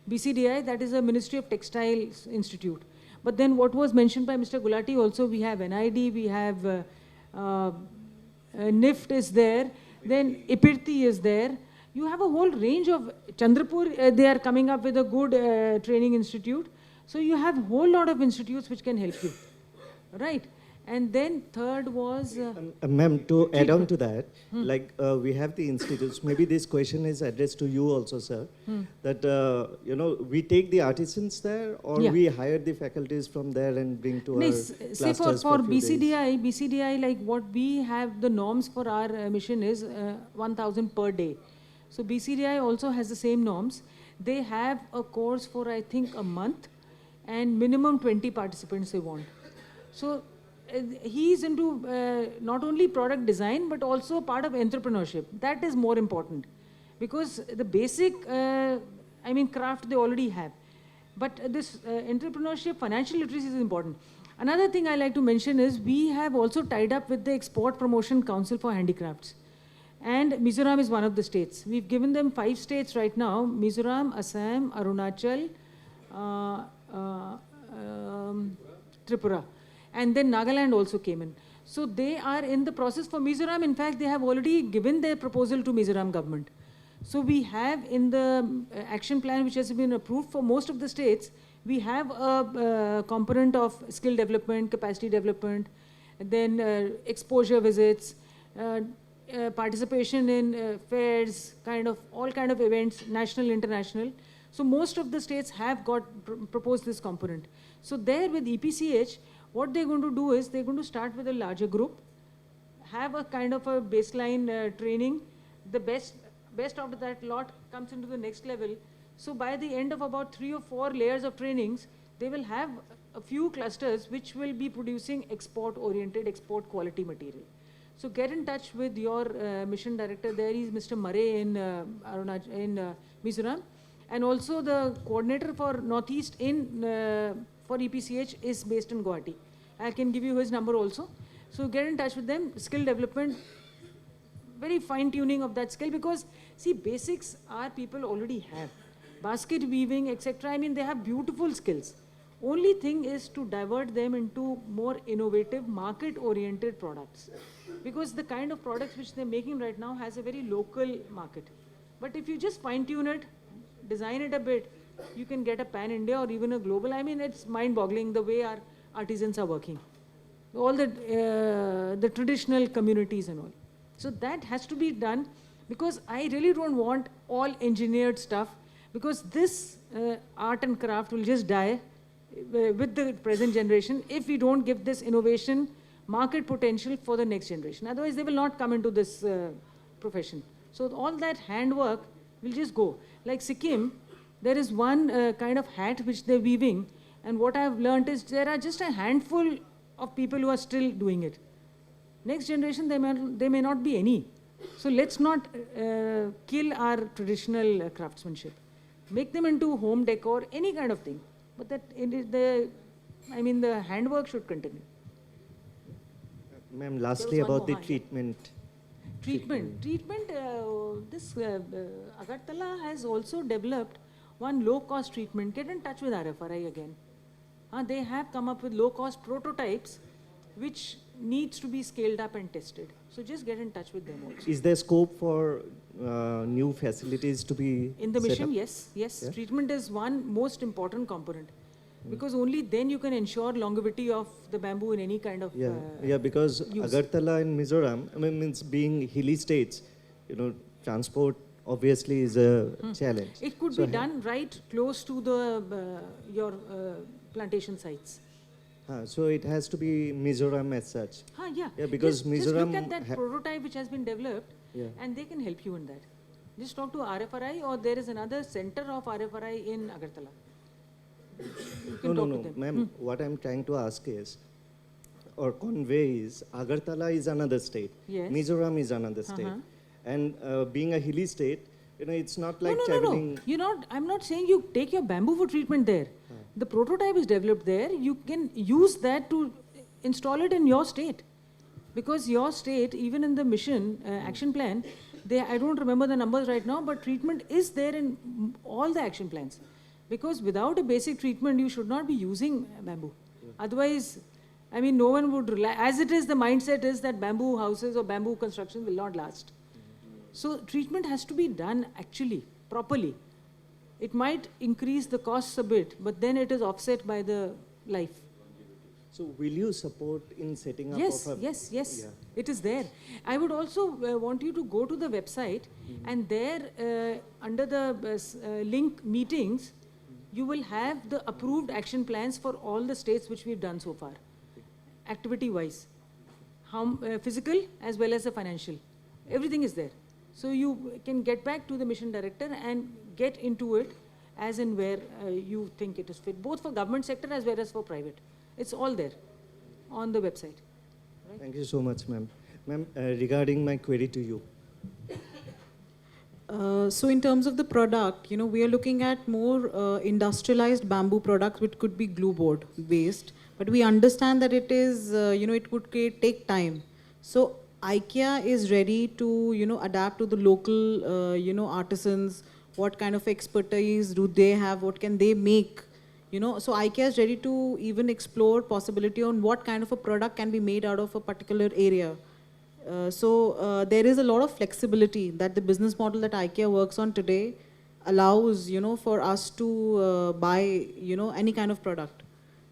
BCDI, that is a Ministry of Textiles Institute. But then what was mentioned by Mr. Gulati also, we have NID, we have NIFT is there, then IPIRTI is there. You have a whole range of Chandrapur, they are coming up with a good training institute. So you have a whole lot of institutes which can help you, right? And then third was... Ma'am, to add on to that, like we have the institutes, maybe this question is addressed to you also, sir, that, you know, we take the artisans there or Yeah. we hire the faculties from there and bring to our Say clusters for few days? BCDI, like what we have, the norms for our mission is 1,000 per day. So BCDI also has the same norms. They have a course for, I think, a month and minimum 20 participants they want. So he's into not only product design, but also part of entrepreneurship. That is more important because the basic, craft they already have. But this entrepreneurship, financial literacy is important. Another thing I like to mention is we have also tied up with the Export Promotion Council for Handicrafts. And Mizoram is one of the states. We've given them 5 states right now: Mizoram, Assam, Arunachal, Tripura. And then Nagaland also came in. So they are in the process for Mizoram. In fact, they have already given their proposal to Mizoram government. So we have in the action plan which has been approved for most of the states, we have a component of skill development, capacity development, then exposure visits, participation in fairs, all kind of events, national, international. So most of the states have got proposed this component. So there with EPCH, what they're going to do is they're going to start with a larger group, have a kind of a baseline training. The best out of that lot comes into the next level. So by the end of about 3 or 4 layers of trainings, they will have a few clusters which will be producing export-oriented, export-quality material. So get in touch with your mission director. There is Mr. Murray in Mizoram. And also the coordinator for Northeast for EPCH is based in Guwahati. I can give you his number also. So get in touch with them. Skill development, very fine tuning of that skill, because see, basics our people already have. Basket weaving, etc. They have beautiful skills. Only thing is to divert them into more innovative, market-oriented products. Because the kind of products which they're making right now has a very local market. But if you just fine-tune it, design it a bit, you can get a pan-India or even a global. It's mind-boggling the way our artisans are working. All the traditional communities and all. So that has to be done, because I really don't want all engineered stuff, because this art and craft will just die with the present generation if we don't give this innovation market potential for the next generation. Otherwise, they will not come into this profession. So all that handwork will just go. Like Sikkim, there is one kind of hat which they're weaving, and what I've learned is there are just a handful of people who are still doing it. Next generation, there may not be any. So let's not kill our traditional craftsmanship. Make them into home decor, any kind of thing. But that the handwork should continue. Ma'am, lastly about the treatment. Treatment. This Agartala has also developed one low-cost treatment. Get in touch with RFRI again. They have come up with low-cost prototypes which needs to be scaled up and tested. So just get in touch with them also. Is there scope for new facilities to be in the set mission? up? Yes. Yeah? Treatment is one most important component. Because only then you can ensure longevity of the bamboo in any kind of because use. Agartala and Mizoram, means being hilly states, transport obviously is a challenge. It could be done right close to the your plantation sites. So it has to be Mizoram as such. Yeah, because just Mizoram look at that prototype which has been developed, and they can help you in that. Just talk to RFRI, or there is another center of RFRI in Agartala. No, ma'am. What I'm trying to ask is, or convey is, Agartala is another state. Yes. Mizoram is another state. And being a hilly state, it's not like traveling. No. I'm not saying you take your bamboo for treatment there. The prototype is developed there. You can use that to install it in your state. Because your state, even in the mission action plan, I don't remember the numbers right now, but treatment is there in all the action plans. Because without a basic treatment, you should not be using bamboo. Otherwise, I mean, no one would rely, as it is, the mindset is that bamboo houses or bamboo construction will not last. So treatment has to be done actually, properly. It might increase the costs a bit, but then it is offset by the life. So will you support in setting up Yes, of a... yes, yes, Yeah. it is there. I would also want you to go to the website and there under the link meetings, you will have the approved action plans for all the states which we've done so far, activity-wise, physical as well as the financial. Everything is there. So you can get back to the mission director and get into it as and where you think it is fit, both for government sector as well as for private. It's all there on the website. Thank you so much, ma'am. Ma'am, regarding my query to you. So in terms of the product, you know, we are looking at more industrialized bamboo products which could be glue board based, but we understand that it is, you know, it would take time. So IKEA is ready to, you know, adapt to the local, you know, artisans. What kind of expertise do they have? What can they make? You know, so IKEA is ready to even explore possibility on what kind of a product can be made out of a particular area. So there is a lot of flexibility that the business model that IKEA works on today allows, you know, for us to buy, you know, any kind of product.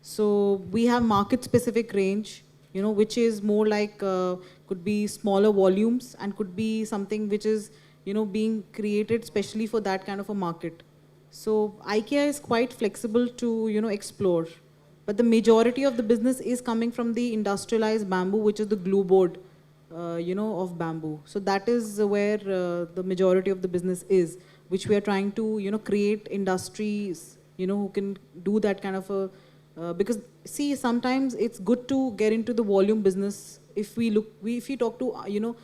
So we have market-specific range, you know, which is more like could be smaller volumes and could be something which is, you know, being created specially for that kind of a market. So IKEA is quite flexible to, you know, explore. But the majority of the business is coming from the industrialized bamboo, which is the glue board, you know, of bamboo. So that is where the majority of the business is, which we are trying to, you know, create industries, you know, who can do that kind of a, because see, sometimes it's good to get into the volume business. If we talk to, you know,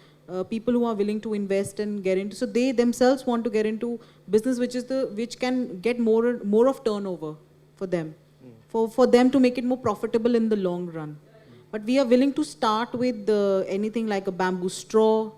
people who are willing to invest and get into, so they themselves want to get into business which can get more of turnover for them, for them to make it more profitable in the long run. But we are willing to start with anything like a bamboo straw,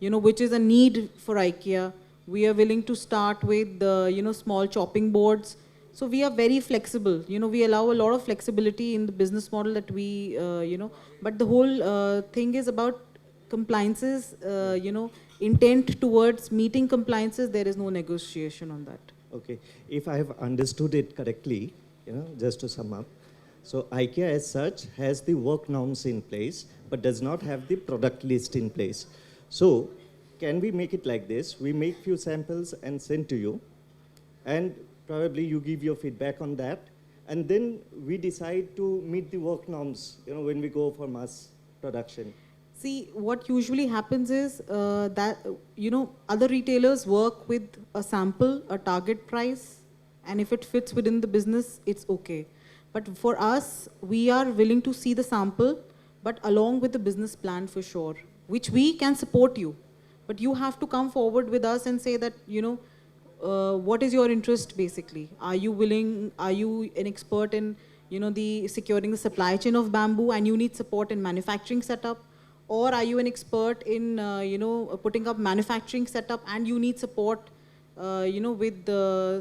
you know, which is a need for IKEA. We are willing to start with you know, small chopping boards. So we are very flexible. You know, we allow a lot of flexibility in the business model that we, you know, but the whole thing is about compliances, you know, intent towards meeting compliances. There is no negotiation on that. Okay, if I have understood it correctly, you know, just to sum up, so IKEA as such has the work norms in place, but does not have the product list in place. So can we make it like this? We make few samples and send to you, and probably you give your feedback on that, and then we decide to meet the work norms, you know, when we go for mass production. See, what usually happens is that, you know, other retailers work with a sample, a target price, and if it fits within the business, it's okay. But for us, we are willing to see the sample, but along with the business plan for sure, which we can support you. But you have to come forward with us and say that, you know, what is your interest basically? Are you willing, are you an expert in, you know, securing the supply chain of bamboo and you need support in manufacturing setup? Or are you an expert in, you know, putting up manufacturing setup and you need support, you know, with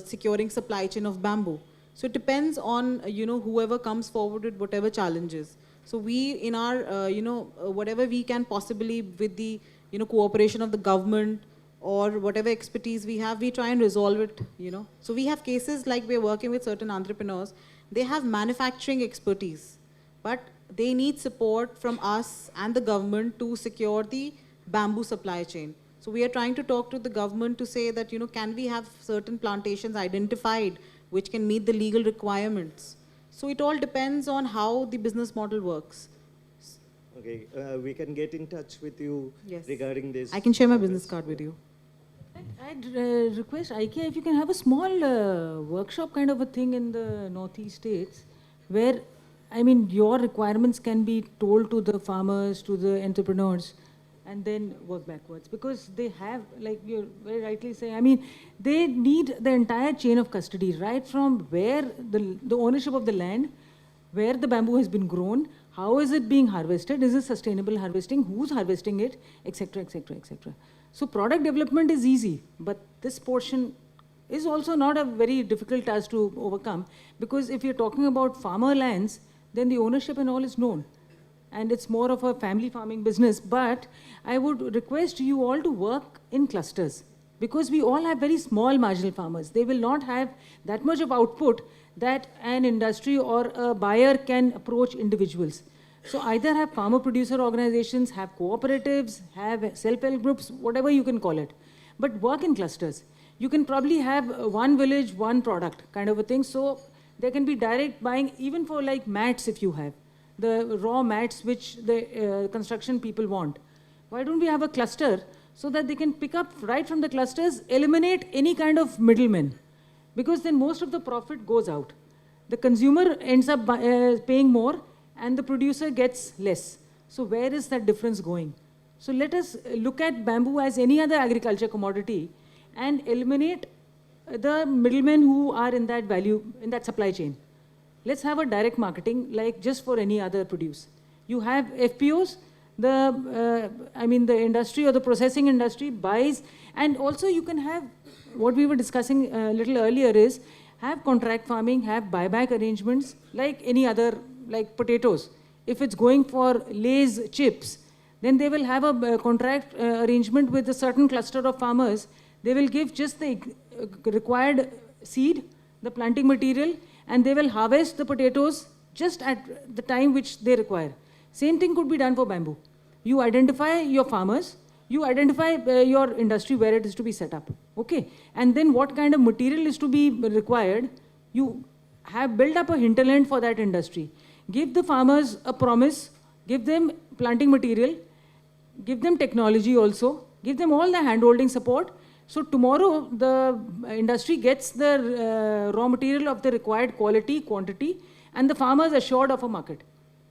securing supply chain of bamboo? So it depends on, you know, whoever comes forward with whatever challenges. So we, in our, you know, whatever we can possibly with the, you know, cooperation of the government or whatever expertise we have, we try and resolve it, you know. So we have cases like we're working with certain entrepreneurs, they have manufacturing expertise, but they need support from us and the government to secure the bamboo supply chain. So we are trying to talk to the government to say that, you know, can we have certain plantations identified which can meet the legal requirements? So it all depends on how the business model works. Okay, we can get in touch with you Yes. regarding this. I can share my business card with you. I'd request IKEA if you can have a small workshop kind of a thing in the northeast states where, I mean, your requirements can be told to the farmers, to the entrepreneurs, and then work backwards. Because they have, like you're very rightly saying, I mean, they need the entire chain of custody, right from where the ownership of the land, where the bamboo has been grown, how is it being harvested, is it sustainable harvesting, who's harvesting it, etc., etc., etc. So product development is easy, but this portion is also not a very difficult task to overcome, because if you're talking about farmer lands, then the ownership and all is known. And it's more of a family farming business. But I would request you all to work in clusters, because we all have very small marginal farmers. They will not have that much of output that an industry or a buyer can approach individuals. So either have farmer-producer organizations, have cooperatives, have self-help groups, whatever you can call it. But work in clusters. You can probably have one village, one product kind of a thing. So there can be direct buying, even for like mats if you have. The raw mats which the construction people want. Why don't we have a cluster so that they can pick up right from the clusters, eliminate any kind of middlemen? Because then most of the profit goes out. The consumer ends up paying more and the producer gets less. So where is that difference going? So let us look at bamboo as any other agriculture commodity and eliminate the middlemen who are in that value, in that supply chain. Let's have a direct marketing like just for any other produce. You have FPOs, the industry or the processing industry buys, and also you can have, what we were discussing a little earlier is, have contract farming, have buyback arrangements like any other, like potatoes. If it's going for Lay's chips, then they will have a contract arrangement with a certain cluster of farmers. They will give just the required seed, the planting material, and they will harvest the potatoes just at the time which they require. Same thing could be done for bamboo. You identify your farmers, you identify your industry where it is to be set up, okay? And then what kind of material is to be required, you have built up a hinterland for that industry. Give the farmers a promise, give them planting material, give them technology also, give them all the hand-holding support. So tomorrow, the industry gets the raw material of the required quality, quantity, and the farmer is assured of a market.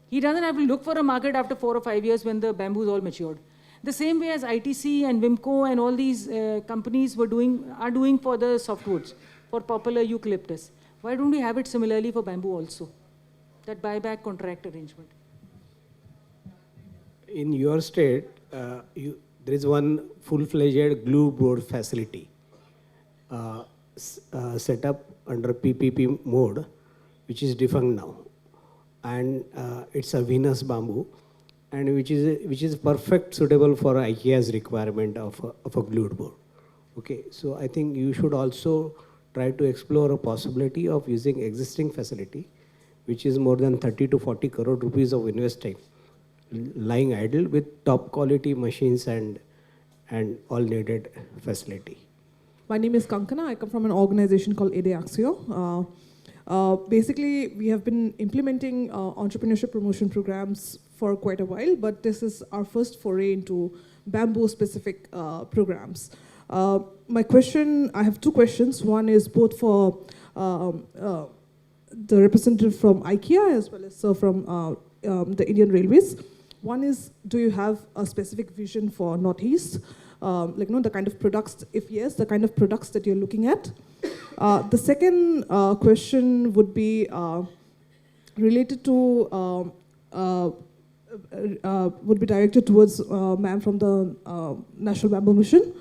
He doesn't have to look for a market after 4 or 5 years when the bamboo is all matured. The same way as ITC and Wimco and all these companies are doing for the softwoods, for popular eucalyptus. Why don't we have it similarly for bamboo also? That buyback contract arrangement. In your state, there is one full-fledged glue board facility set up under PPP mode, which is defunct now. And it's a Venus bamboo, and which is perfect suitable for IKEA's requirement of a glued board. Okay, so I think you should also try to explore a possibility of using existing facility, which is more than 30 to 40 crore rupees of investing, lying idle with top quality machines and all needed facility. My name is Kankana. I come from an organization called EDEAXIO. Basically, we have been implementing entrepreneurship promotion programs for quite a while, but this is our first foray into bamboo-specific programs. My question, I have two questions. One is both for the representative from IKEA as well as from the Indian Railways. One is, do you have a specific vision for Northeast? The kind of products, if yes, the kind of products that you're looking at. The second question would be related to, would be directed towards ma'am from the National Bamboo Mission.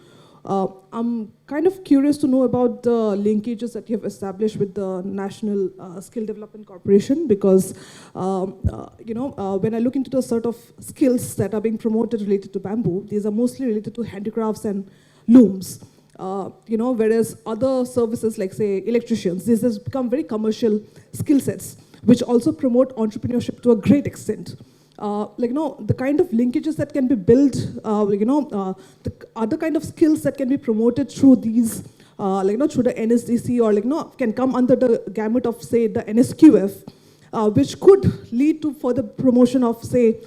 I'm kind of curious to know about the linkages that you have established with the National Skill Development Corporation, because when I look into the sort of skills that are being promoted related to bamboo, these are mostly related to handicrafts and looms. Whereas other services like, say, electricians, this has become very commercial skill sets, which also promote entrepreneurship to a great extent. The kind of linkages that can be built, the other kind of skills that can be promoted through these, through the NSDC or, can come under the gamut of, say, the NSQF, which could lead to further promotion of, say,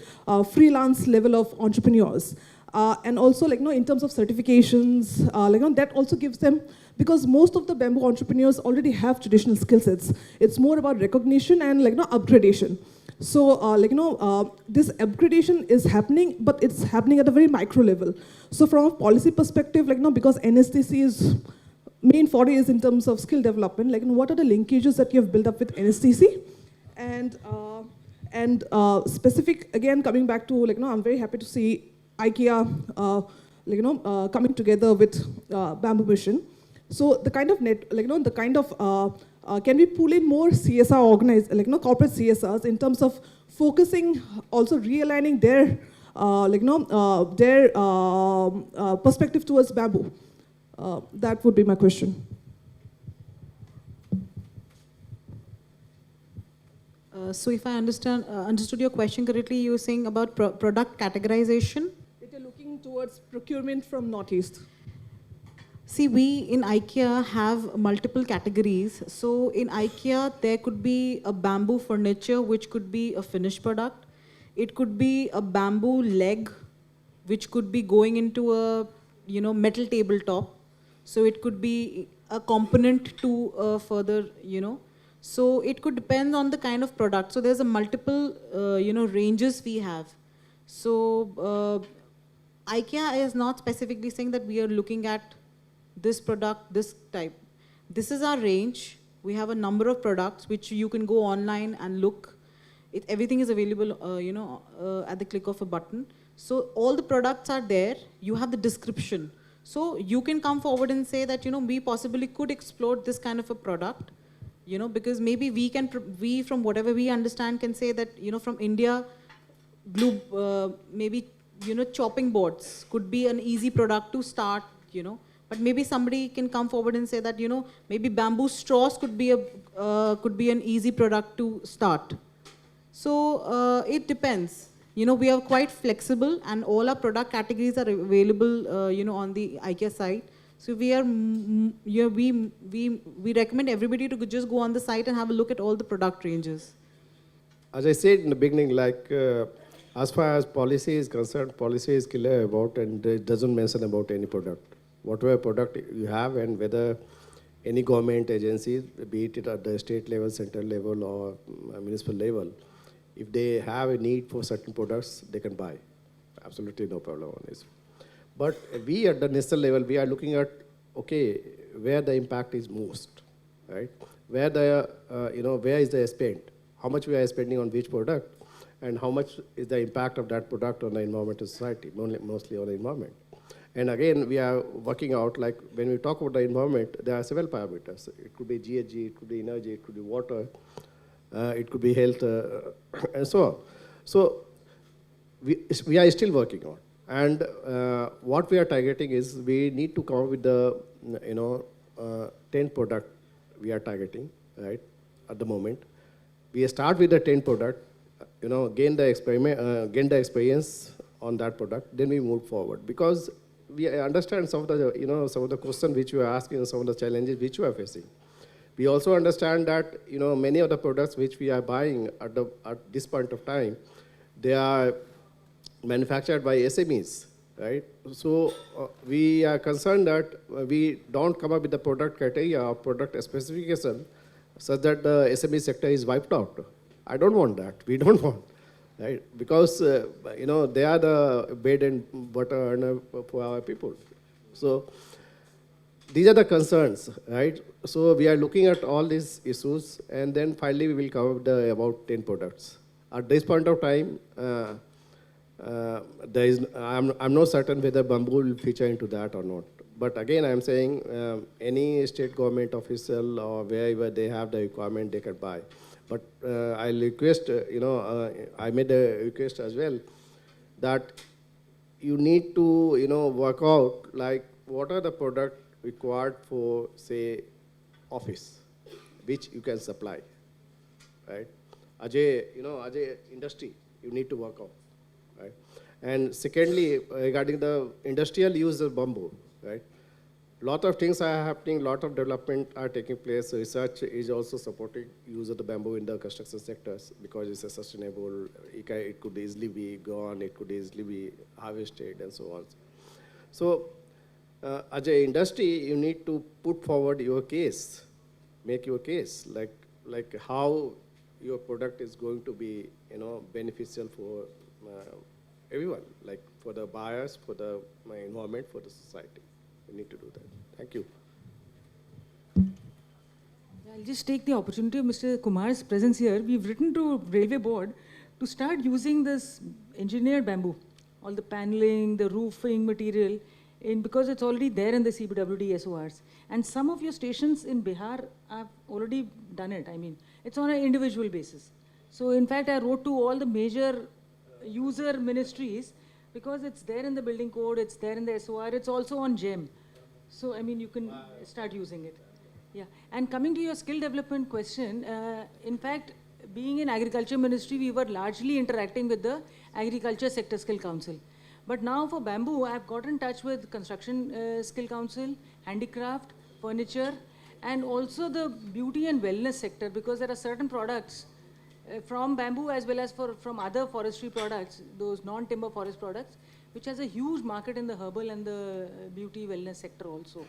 freelance level of entrepreneurs. And also, in terms of certifications, that also gives them, because most of the bamboo entrepreneurs already have traditional skill sets. It's more about recognition and, upgradation. So, this upgradation is happening, but it's happening at a very micro level. So from a policy perspective, because NSDC's main foray is in terms of skill development, what are the linkages that you have built up with NSDC? And specific, again, coming back to, I'm very happy to see IKEA, coming together with Bamboo Mission. So the kind of can we pull in more CSR corporate CSRs in terms of focusing, also realigning their, perspective towards bamboo? That would be my question. So if I understood your question correctly, you were saying about product categorization? If you're looking towards procurement from Northeast. See, we in IKEA have multiple categories. So in IKEA, there could be a bamboo furniture, which could be a finished product. It could be a bamboo leg, which could be going into a metal tabletop. So it could be a component to a further, So it could depend on the kind of product. So there's a multiple, ranges we have. So IKEA is not specifically saying that we are looking at this product, this type. This is our range. We have a number of products which you can go online and look. Everything is available, at the click of a button. So all the products are there. You have the description. So you can come forward and say that, we possibly could explore this kind of a product, because maybe we from whatever we understand can say that, from India, glue, maybe, chopping boards could be an easy product to start, But maybe somebody can come forward and say that, maybe bamboo straws could be an easy product to start. So it depends. We are quite flexible, and all our product categories are available, on the IKEA site. So we recommend everybody to just go on the site and have a look at all the product ranges. As I said in the beginning, as far as policy is concerned, policy is clear about, and it doesn't mention about any product. Whatever product you have, and whether any government agency, be it at the state level, central level, or municipal level, if they have a need for certain products, they can buy. Absolutely no problem on this. But we at the national level, we are looking at, okay, where the impact is most, right? Where where is the spend? How much we are spending on which product, and how much is the impact of that product on the environmental society, mostly on the environment. And again, we are working out, when we talk about the environment, there are several parameters. It could be GHG, it could be energy, it could be water, it could be health, and so on. So we are still working on. And what we are targeting is we need to come up with the 10 product we are targeting, right, at the moment. We start with the 10 product, gain the experience on that product, then we move forward. Because we understand some of the questions which you are asking, some of the challenges which you are facing. We also understand that many of the products which we are buying at this point of time, they are manufactured by SMEs, right? So we are concerned that we don't come up with the product criteria or product specification such that the SME sector is wiped out. I don't want that. We don't want, right? Because they are the bread and butter earner for our people. So these are the concerns, right? So we are looking at all these issues, and then finally we will cover about 10 products. At this point of time, I'm not certain whether bamboo will feature into that or not. But again, I'm saying any state government official or wherever they have the requirement, they can buy. But I'll request, I made a request as well, that you need to, work out what are the products required for, say, office, which you can supply, right? As a industry, you need to work out, right? And secondly, regarding the industrial use of bamboo, right? Lot of things are happening, lot of development are taking place. Research is also supporting use of the bamboo in the construction sectors because it's a sustainable, it could easily be gone, it could easily be harvested and so on. So as an industry, you need to put forward your case, make your case, like how your product is going to be, beneficial for everyone, like for the buyers, for the environment, for the society. We need to do that. Thank you. I'll just take the opportunity of Mr. Kumar's presence here. We've written to Railway Board to start using this engineered bamboo, all the paneling, the roofing material, because it's already there in the CPWD SORs. And some of your stations in Bihar have already done it. I mean, it's on an individual basis. So in fact, I wrote to all the major user ministries because it's there in the building code, it's there in the SOR, it's also on GEM. So I mean, you can start using it. Yeah, and coming to your skill development question, in fact, being in agriculture ministry, we were largely interacting with the Agriculture Sector Skill Council. But now for bamboo, I've got in touch with Construction Skill Council, Handicraft, Furniture, and also the beauty and wellness sector, because there are certain products from bamboo as well as from other forestry products, those non-timber forest products, which has a huge market in the herbal and the beauty wellness sector also.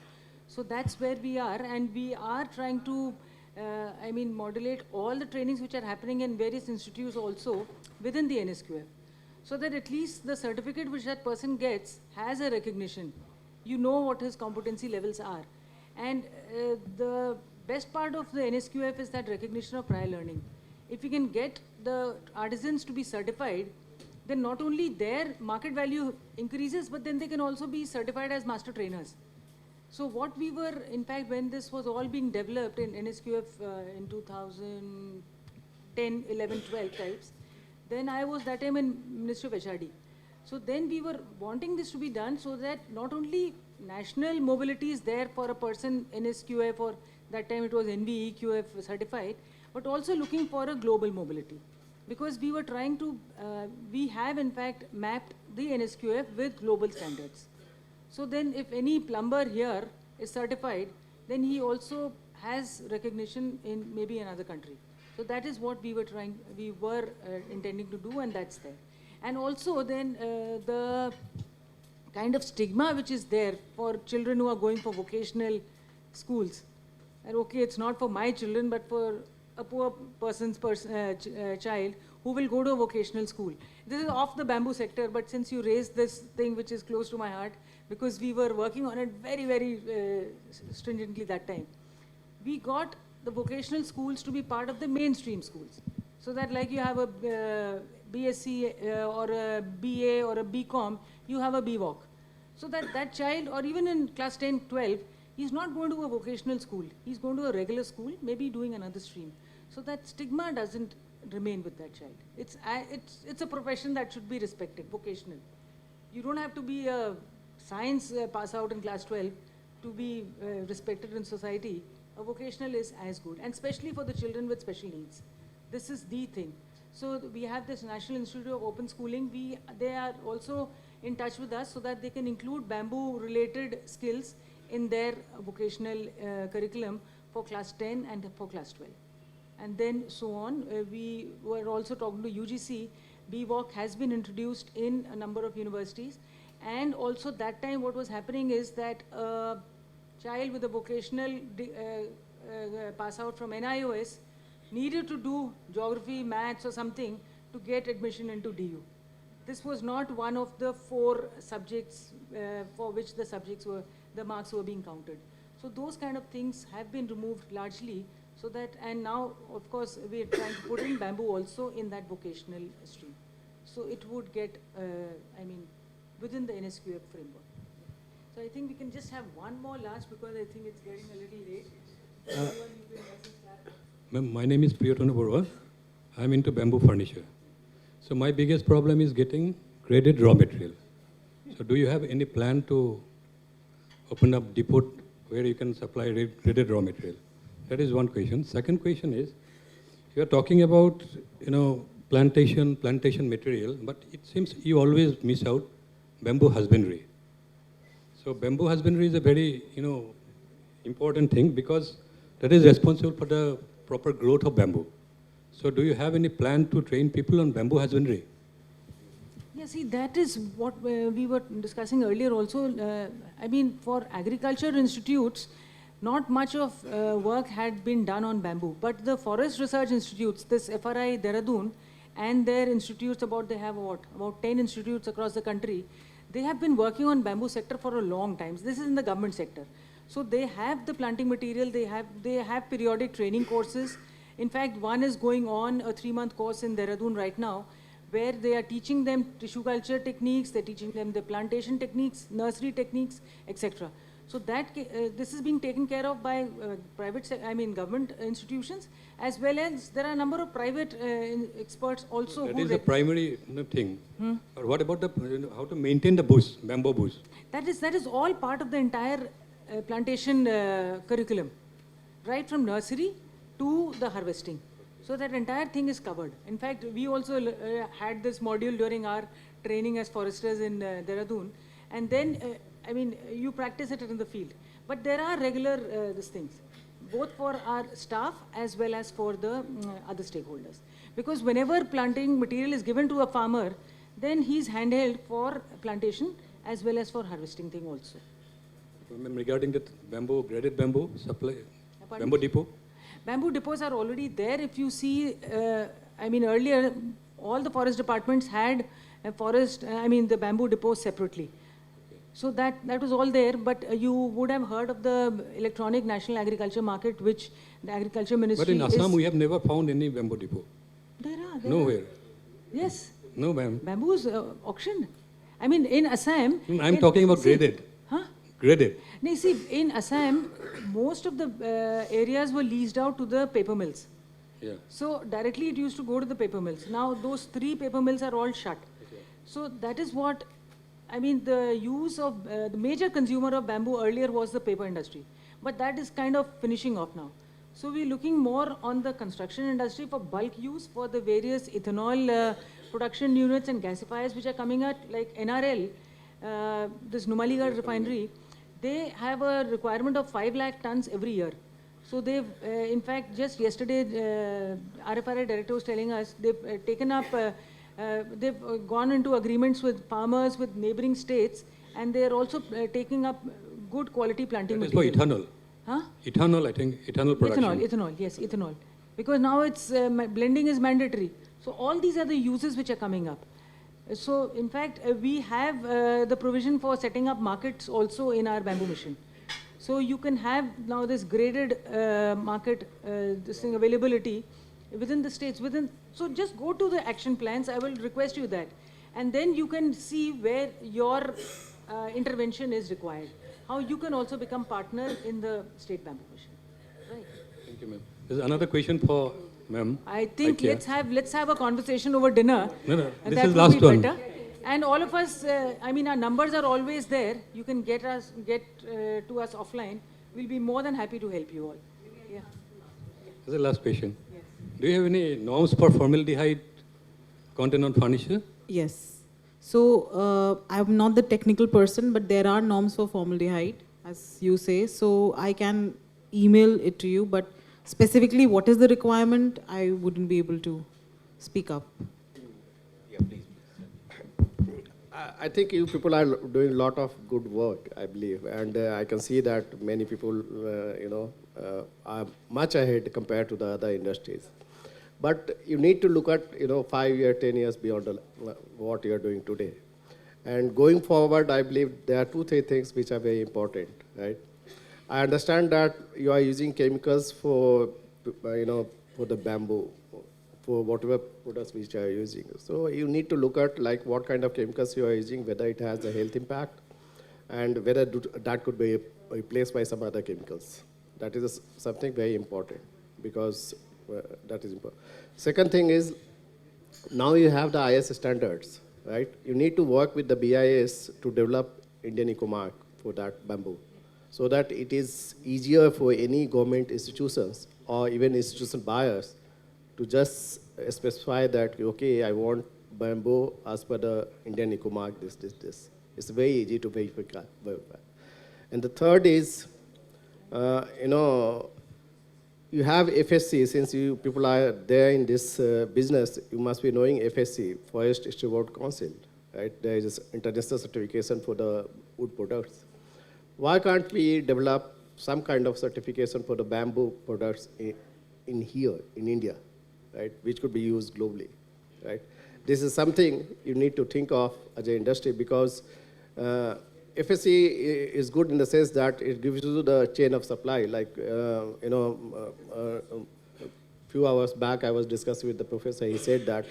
So that's where we are, and we are trying to, modulate all the trainings which are happening in various institutes also within the NSQF. So that at least the certificate which that person gets has a recognition. You know what his competency levels are. And the best part of the NSQF is that recognition of prior learning. If we can get the artisans to be certified, then not only their market value increases, but then they can also be certified as master trainers. So what we were, in fact, when this was all being developed in NSQF in 2010, 11, 12 types, then I was that time in Ministry of HRD. So then we were wanting this to be done so that not only national mobility is there for a person in NSQF, or that time it was NVEQF certified, but also looking for a global mobility. Because we were trying to, we have in fact mapped the NSQF with global standards. So then if any plumber here is certified, then he also has recognition in maybe another country. So that is what we were intending to do, and that's there. And also then the kind of stigma which is there for children who are going for vocational schools. And okay, it's not for my children, but for a poor person's child who will go to a vocational school. This is off the bamboo sector, but since you raised this thing which is close to my heart, because we were working on it very, very stringently that time. We got the vocational schools to be part of the mainstream schools. So that like you have a BSc or a BA or a BCom, you have a BVoc. So that child, or even in class 10, 12, he's not going to a vocational school. He's going to a regular school, maybe doing another stream. So that stigma doesn't remain with that child. It's a profession that should be respected, vocational. You don't have to be a science pass out in class 12 to be respected in society. A vocational is as good, and especially for the children with special needs. This is the thing. So we have this National Institute of Open Schooling. They are also in touch with us so that they can include bamboo-related skills in their vocational curriculum for class 10 and for class 12. And then so on. We were also talking to UGC. BVoc has been introduced in a number of universities. And also that time what was happening is that a child with a vocational pass out from NIOS needed to do geography, maths or something to get admission into DU. This was not one of the 4 subjects for which the marks were being counted. So those kind of things have been removed largely, so that, and now of course we are trying to put in bamboo also in that vocational stream. So it would get, within the NSQF framework. So I think we can just have one more last, because I think it's getting a little late. Ma'am, my name is Priyotana Borwa. I'm into bamboo furniture. So my biggest problem is getting graded raw material. So do you have any plan to open up depot where you can supply graded raw material? That is one question. Second question is, you are talking about, plantation material, but it seems you always miss out bamboo husbandry. So bamboo husbandry is a very, important thing, because that is responsible for the proper growth of bamboo. So do you have any plan to train people on bamboo husbandry? Yeah, see, that is what we were discussing earlier also. For agriculture institutes, not much of work had been done on bamboo. But the forest research institutes, this FRI Dehradun, and their institutes, they have about 10 institutes across the country, they have been working on bamboo sector for a long time. This is in the government sector. So they have the planting material, they have periodic training courses. In fact, one is going on a 3-month course in Dehradun right now, where they are teaching them tissue culture techniques, they're teaching them the plantation techniques, nursery techniques, etc. So that this is being taken care of by government institutions, as well as there are a number of private experts also. That who is the primary thing. But what about the how to maintain the bush, bamboo bush? That is all part of the entire plantation curriculum, right from nursery to the harvesting. So that entire thing is covered. In fact, we also had this module during our training as foresters in Dehradun, and then you practice it in the field. But there are regular these things, both for our staff as well as for the other stakeholders. Because whenever planting material is given to a farmer, then he's handheld for plantation as well as for harvesting thing also. Regarding the bamboo, graded bamboo supply, Pardon? bamboo depot? Bamboo depots are already there. If you see, earlier all the forest departments had the bamboo depots separately. So that was all there, but you would have heard of the electronic national agriculture market, which the agriculture ministry But in Assam, we have never found any bamboo depot. There are. Nowhere. Yes. No, ma'am. Bamboo is auctioned. In Assam. I'm talking about graded. Huh? Graded. No, see, in Assam, most of the areas were leased out to the paper mills. Yeah. So directly it used to go to the paper mills. Now those 3 paper mills are all shut. Okay. So that is what, the use of, the major consumer of bamboo earlier was the paper industry. But that is kind of finishing off now. So we're looking more on the construction industry for bulk use for the various ethanol production units and gasifiers which are coming out, like NRL, this Numaligarh refinery. They have a requirement of 5 lakh tons every year. So they've, in fact, just yesterday, RFRI director was telling us, they've taken up, they've gone into agreements with farmers, with neighboring states, and they're also taking up good quality planting material. That is for ethanol. Huh? Ethanol, I think, ethanol production. Ethanol, yes, ethanol. Because now it's, blending is mandatory. So all these are the uses which are coming up. So in fact, we have the provision for setting up markets also in our bamboo mission. So you can have now this graded market, this thing availability within the states. So just go to the action plans. I will request you that. And then you can see where your intervention is required. How you can also become partner in the state bamboo mission. Right. Thank you, ma'am. There's another question for ma'am. I think let's have a conversation over dinner. No, this that is would last be one. better. And all of us, our numbers are always there. You can get to us offline. We'll be more than happy to help you all. Yeah. This is the last question. Yes. Do you have any norms for formaldehyde content on furniture? Yes. So I'm not the technical person, but there are norms for formaldehyde, as you say. So I can email it to you, but specifically what is the requirement, I wouldn't be able to speak up. Yeah, please. I think you people are doing a lot of good work, I believe, and I can see that many people, are much ahead compared to the other industries. But you need to look at, 5 years, 10 years beyond what you are doing today. And going forward, I believe there are 2-3 things which are very important, right? I understand that you are using chemicals for the bamboo, for whatever products which you are using. So you need to look at like what kind of chemicals you are using, whether it has a health impact, and whether that could be replaced by some other chemicals. That is something very important, because that is important. Second thing is, now you have the IS standards, right? You need to work with the BIS to develop Indian eco-mark for that bamboo, so that it is easier for any government institutions or even institutional buyers to just specify that, okay, I want bamboo as per the Indian eco-mark, this. It's very easy to verify. And the third is, you have FSC. Since you people are there in this business, you must be knowing FSC, Forest Steward Council, right? There is international certification for the wood products. Why can't we develop some kind of certification for the bamboo products in here, in India, right? Which could be used globally, right? This is something you need to think of as an industry, because FSC is good in the sense that it gives you the chain of supply. Like, a few hours back I was discussing with the professor. He said that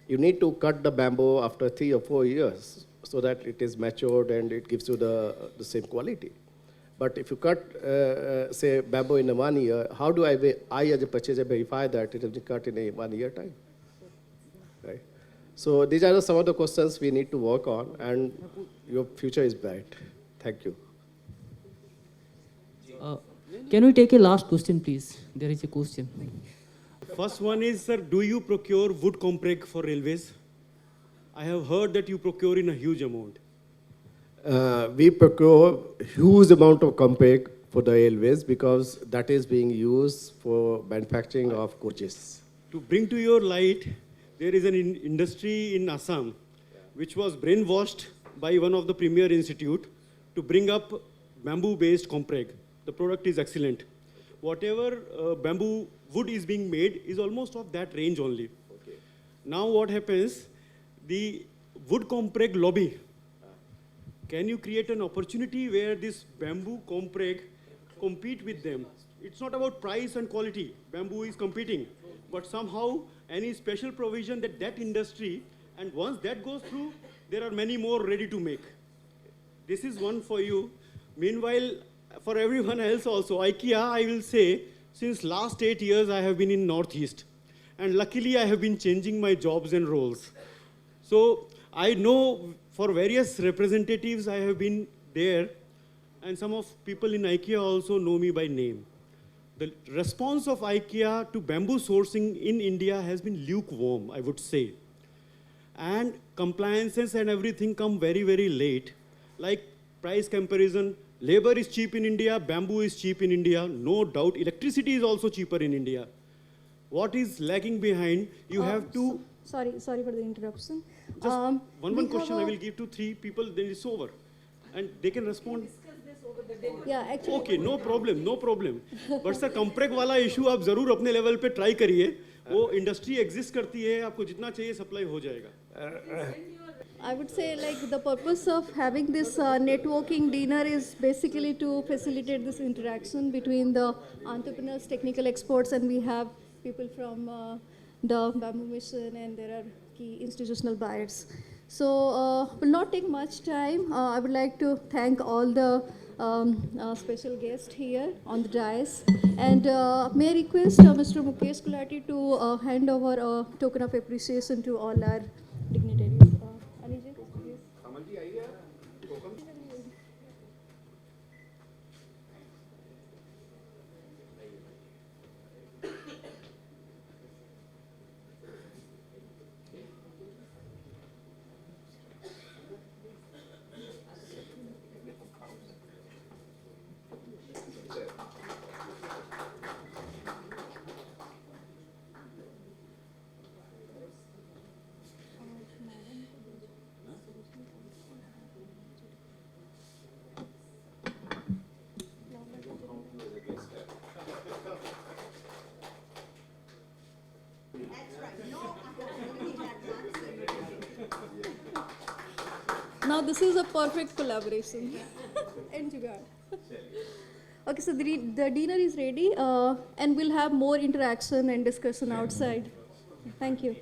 you need to cut the bamboo after 3 or 4 years so that it is matured and it gives you the same quality. But if you cut, say, bamboo in 1 year, how do I as a purchaser verify that it has been cut in a 1 year time? Right? So these are some of the questions we need to work on, and your future is bright. Thank you. Can we take a last question, please? There is a question. First one is, sir, do you procure wood compreg for railways? I have heard that you procure in a huge amount. We procure huge amount of compreg for the railways because that is being used for manufacturing of coaches. To bring to your light, there is an industry in Assam which was brainwashed by one of the premier institute to bring up bamboo-based compreg. The product is excellent. Whatever bamboo wood is being made is almost of that range only. Okay. Now what happens, the wood compreg lobby, can you create an opportunity where this bamboo compreg compete with them? It's not about price and quality. Bamboo is competing. But somehow, any special provision that industry, and once that goes through, there are many more ready to make. This is one for you. Meanwhile, for everyone else also, IKEA, I will say, since last 8 years, I have been in Northeast. And luckily, I have been changing my jobs and roles. So I know for various representatives, I have been there. And some of people in IKEA also know me by name. The response of IKEA to bamboo sourcing in India has been lukewarm, I would say. And compliances and everything come very, very late. Like price comparison, labor is cheap in India, bamboo is cheap in India, no doubt. Electricity is also cheaper in India. What is lagging behind? You have to... Sorry for the interruption. Just one question I will give to 3 people, then it's over. And they can respond. Yeah, actually. Okay, no problem, no problem. But sir, compreg वाला issue आप जरूर अपने level पे try करिए. वो industry exist करती है, आपको जितना चाहिए supply हो जाएगा. I would say like the purpose of having this networking dinner is basically to facilitate this interaction between the entrepreneurs, technical experts, and we have people from the Bamboo Mission, and there are key institutional buyers. So will not take much time. I would like to thank all the special guests here on the dais. And may I request Mr. Mukesh Gulati to hand over a token of appreciation to all our dignitaries. Anijay, please. Now this is a perfect collaboration. And Jugaad. Okay, so the dinner is ready, and we'll have more interaction and discussion outside. Thank you.